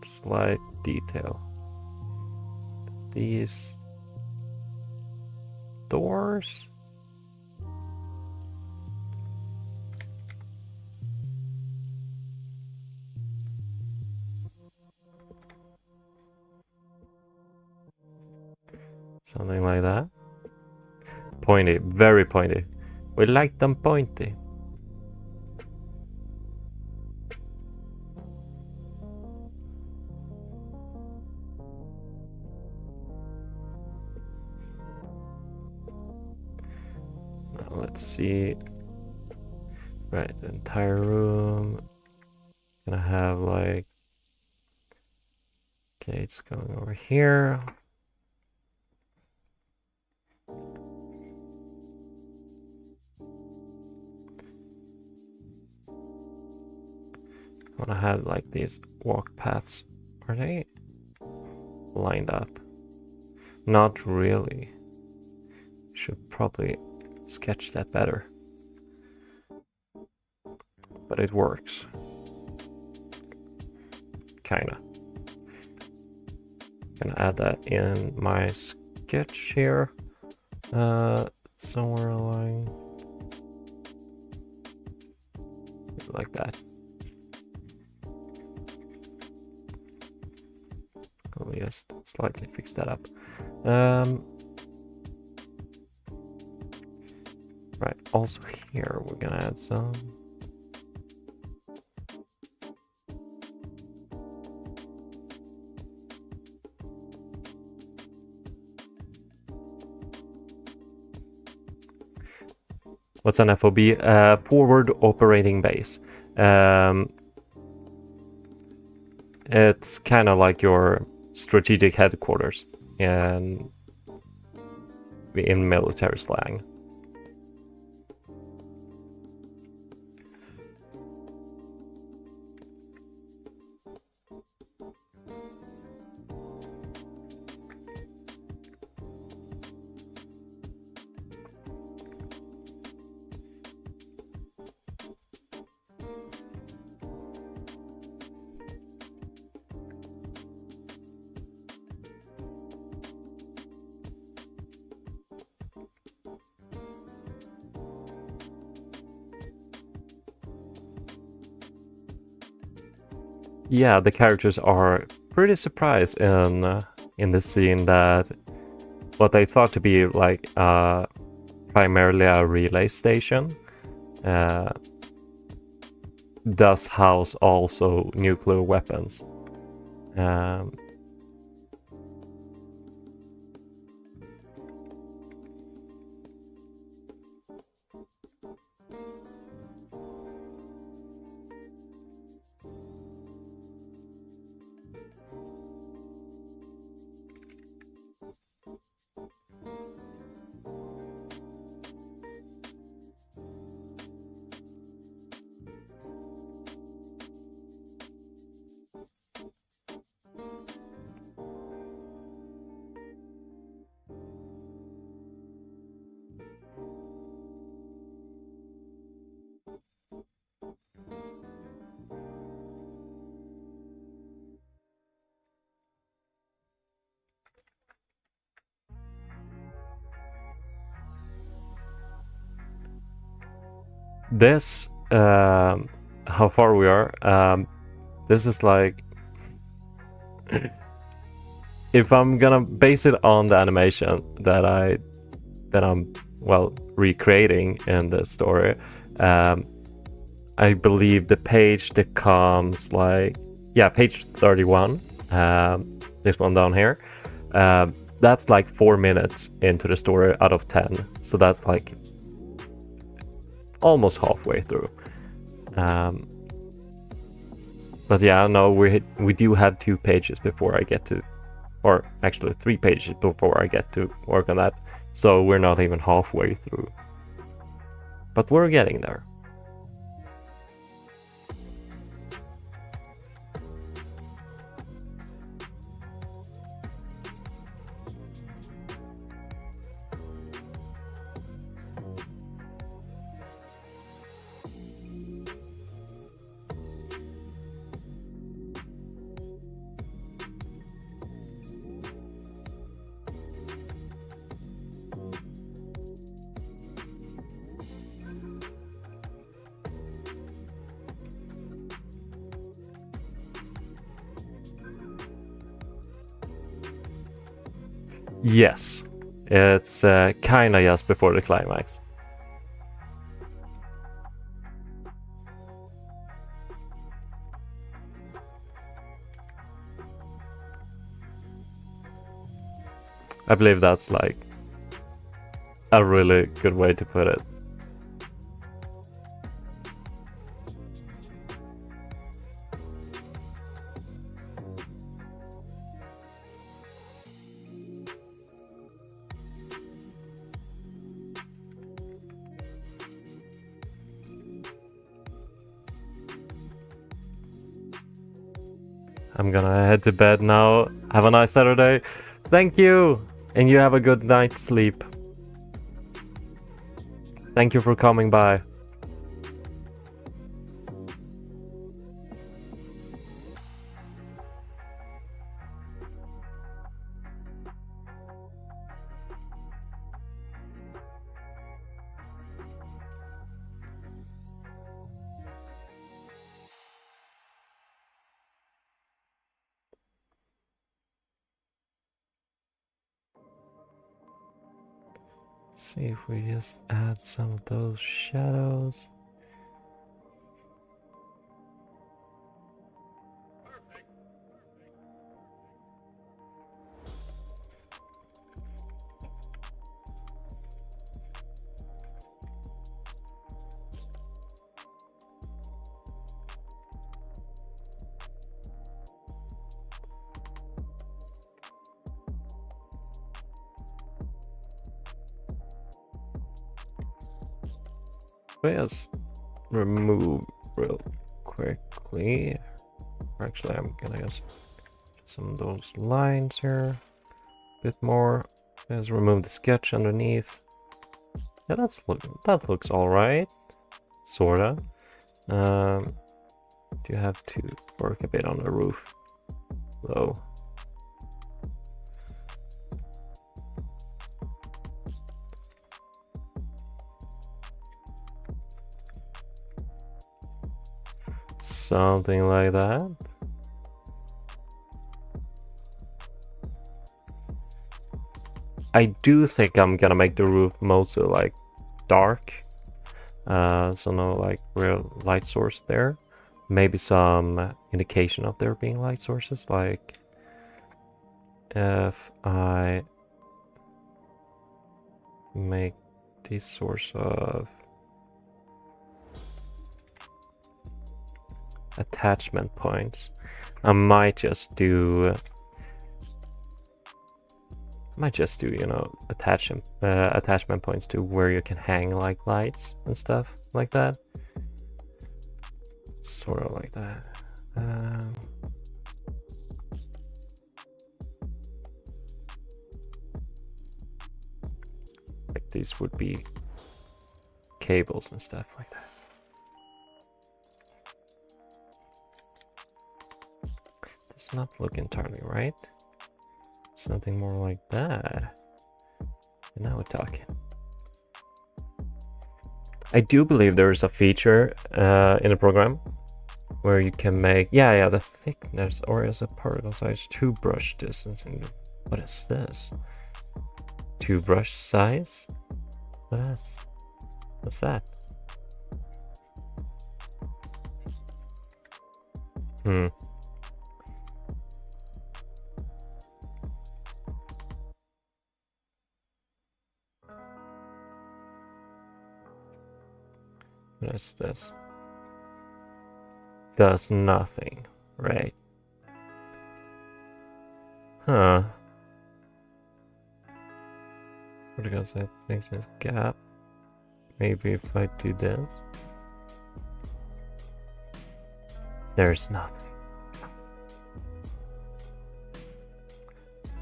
detail. These doors. Something like that. Pointy, very pointy. We like them pointy. Now let's see. Right, the entire room. Gonna have like gates going over here. I wanna have like these walk paths. Are they lined up? Not really. Should probably sketch that better. But it works. Kinda. Gonna add that in my sketch here. Somewhere along like that. I'll just slightly fix that up. Right, also here we're gonna add some. What's an FOB? Forward operating base. It's kind of like your strategic headquarters in military slang. Yeah, the characters are pretty surprised in this scene that what they thought to be like primarily a relay station does house also nuclear weapons. this, how far we are, this is like, if I'm gonna base it on the animation that I'm well recreating in the story, I believe the page that comes like, yeah, page 31, this one down here, that's like 4 minutes into the story out of 10, so that's like almost halfway through. But yeah, no, we do have 2 pages before I get to, or actually 3 pages before I get to work on that, so we're not even halfway through, but we're getting there. Yes, it's kinda just before the climax. I believe that's like a really good way to put it. I'm gonna head to bed now. Have a nice Saturday. Thank you! And you have a good night's sleep. Thank you for coming by. Let's see if we just add some of those shadows. Just remove real quickly. Actually, I'm gonna just some of those lines here a bit more. Just remove the sketch underneath. Yeah, that looks all right, sorta. Do have to work a bit on the roof though. Something like that. I do think I'm gonna make the roof mostly like dark, so no like real light source there. Maybe some indication of there being light sources, like if I make this source of attachment points. I might just do, you know, attachment points to where you can hang like lights and stuff like that. Sort of like that. Like these would be cables and stuff like that. Does not look entirely right. Something more like that. And now we're talking. I do believe there is a feature in the program where you can make, yeah, the thickness, or as a particle size, 2 brush distance. What is this? 2 brush size? What's that? What is this? Does nothing, right? Huh. Because I think there's a gap. Maybe if I do this. There's nothing.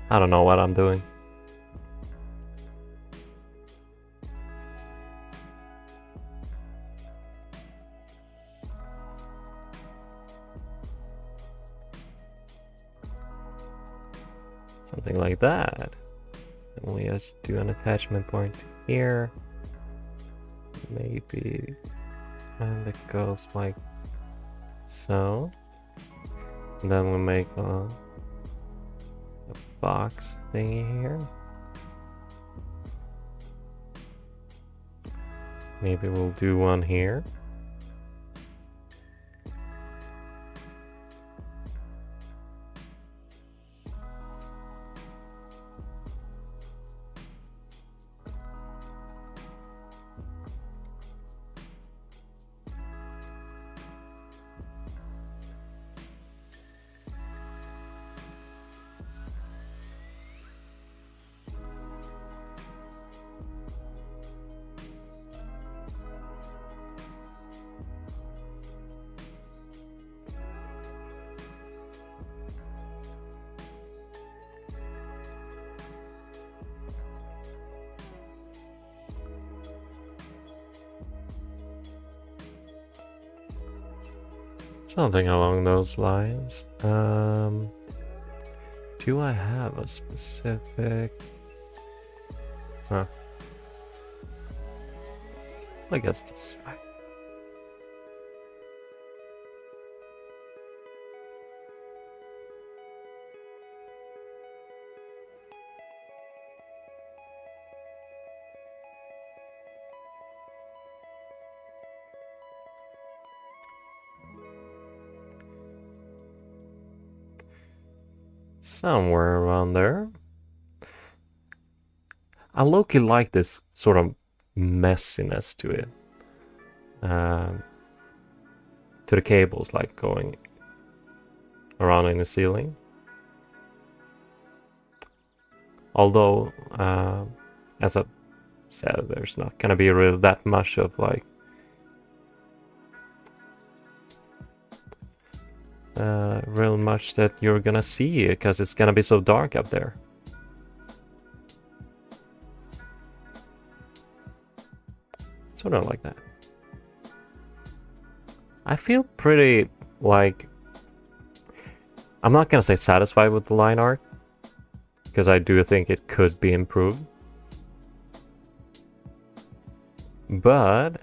I don't know what I'm doing. Something like that. And we just do an attachment point here. Maybe. And it goes like so. And then we make a box thingy here. Maybe we'll do one here. Something along those lines. Do I have a specific? Huh. I guess this is fine. Somewhere around there. I low-key like this sort of messiness to it. To the cables, like going around in the ceiling. Although, as I said, there's not gonna be really that much of like real much that you're gonna see because it's gonna be so dark up there. Sort of like that. I feel pretty like, I'm not gonna say satisfied with the line art because I do think it could be improved, but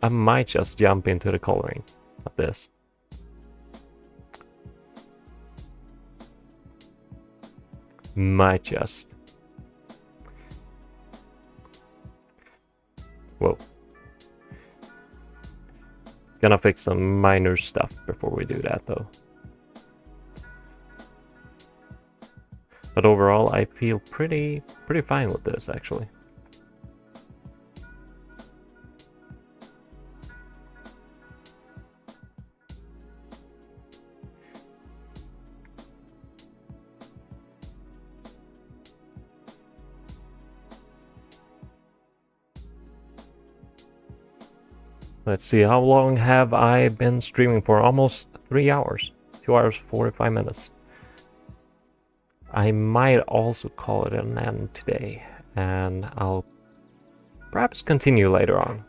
I might just jump into the coloring of this. Might just. Whoa. Gonna fix some minor stuff before we do that though. But overall, I feel pretty fine with this actually. Let's see, how long have I been streaming for? Almost 3 hours. 2 hours, 45 minutes. I might also call it an end today, and I'll perhaps continue later on.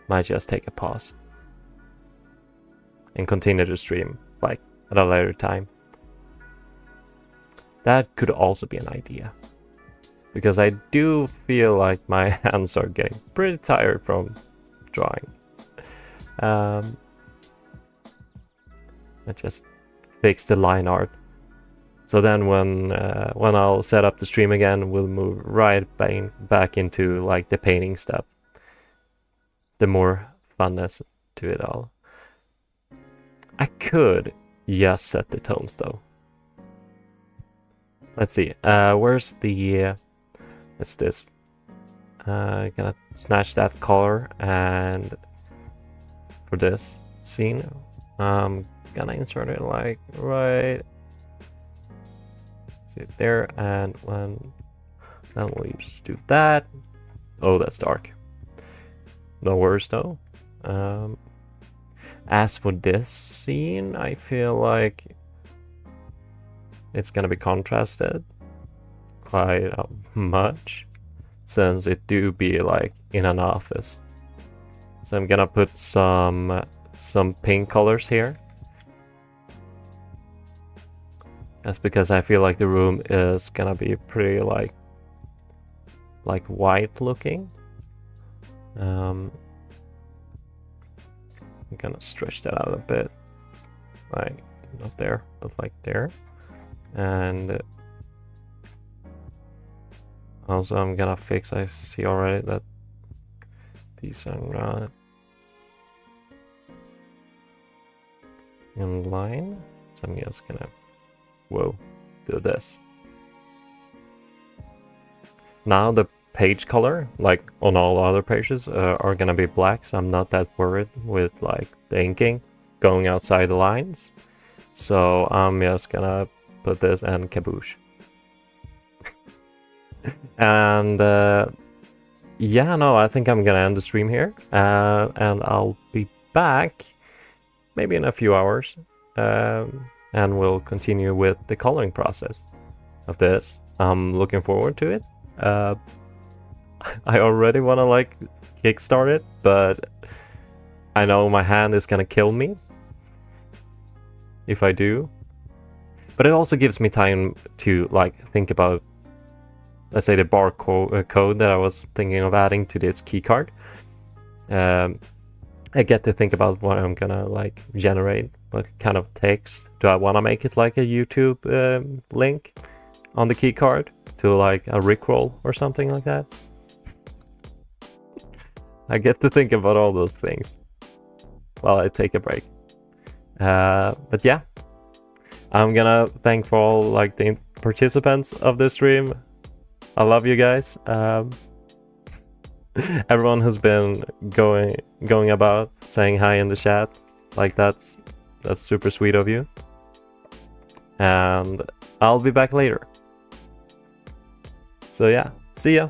Might just take a pause and continue to stream, like, at a later time. That could also be an idea. because I do feel like my hands are getting pretty tired from drawing. I just fixed the line art. So then when I'll set up the stream again, we'll move right back into like the painting step. The more funness to it all. I could just set the tones though. Let's see. Where's the? It's this. Gonna snatch that color, and for this scene, I'm gonna insert it like right. See it there, and then we'll just do that. Oh, that's dark. No worries though. As for this scene, I feel like it's gonna be contrasted quite much, since it do be like in an office. So I'm gonna put some pink colors here. That's because I feel like the room is gonna be pretty like white looking. I'm gonna stretch that out a bit, like not there, but like there. And also I'm gonna fix, I see already that these are not in line, so I'm just gonna do this. Now the page color, like on all other pages, are gonna be black, so I'm not that worried with like the inking going outside the lines. So I'm just gonna put this and kaboosh. And yeah, no, I think I'm gonna end the stream here, and I'll be back maybe in a few hours, and we'll continue with the coloring process of this. I'm looking forward to it. I already want to like kickstart it, but I know my hand is gonna kill me if I do. But it also gives me time to like think about, let's say, the code that I was thinking of adding to this keycard. I get to think about what I'm gonna like generate, what kind of text. Do I want to make it like a YouTube link on the keycard to like a Rickroll or something like that? I get to think about all those things while I take a break. But yeah, I'm gonna thank for all like the participants of this stream. I love you guys. Everyone who's been going about saying hi in the chat, like that's super sweet of you. And I'll be back later. So yeah, see ya.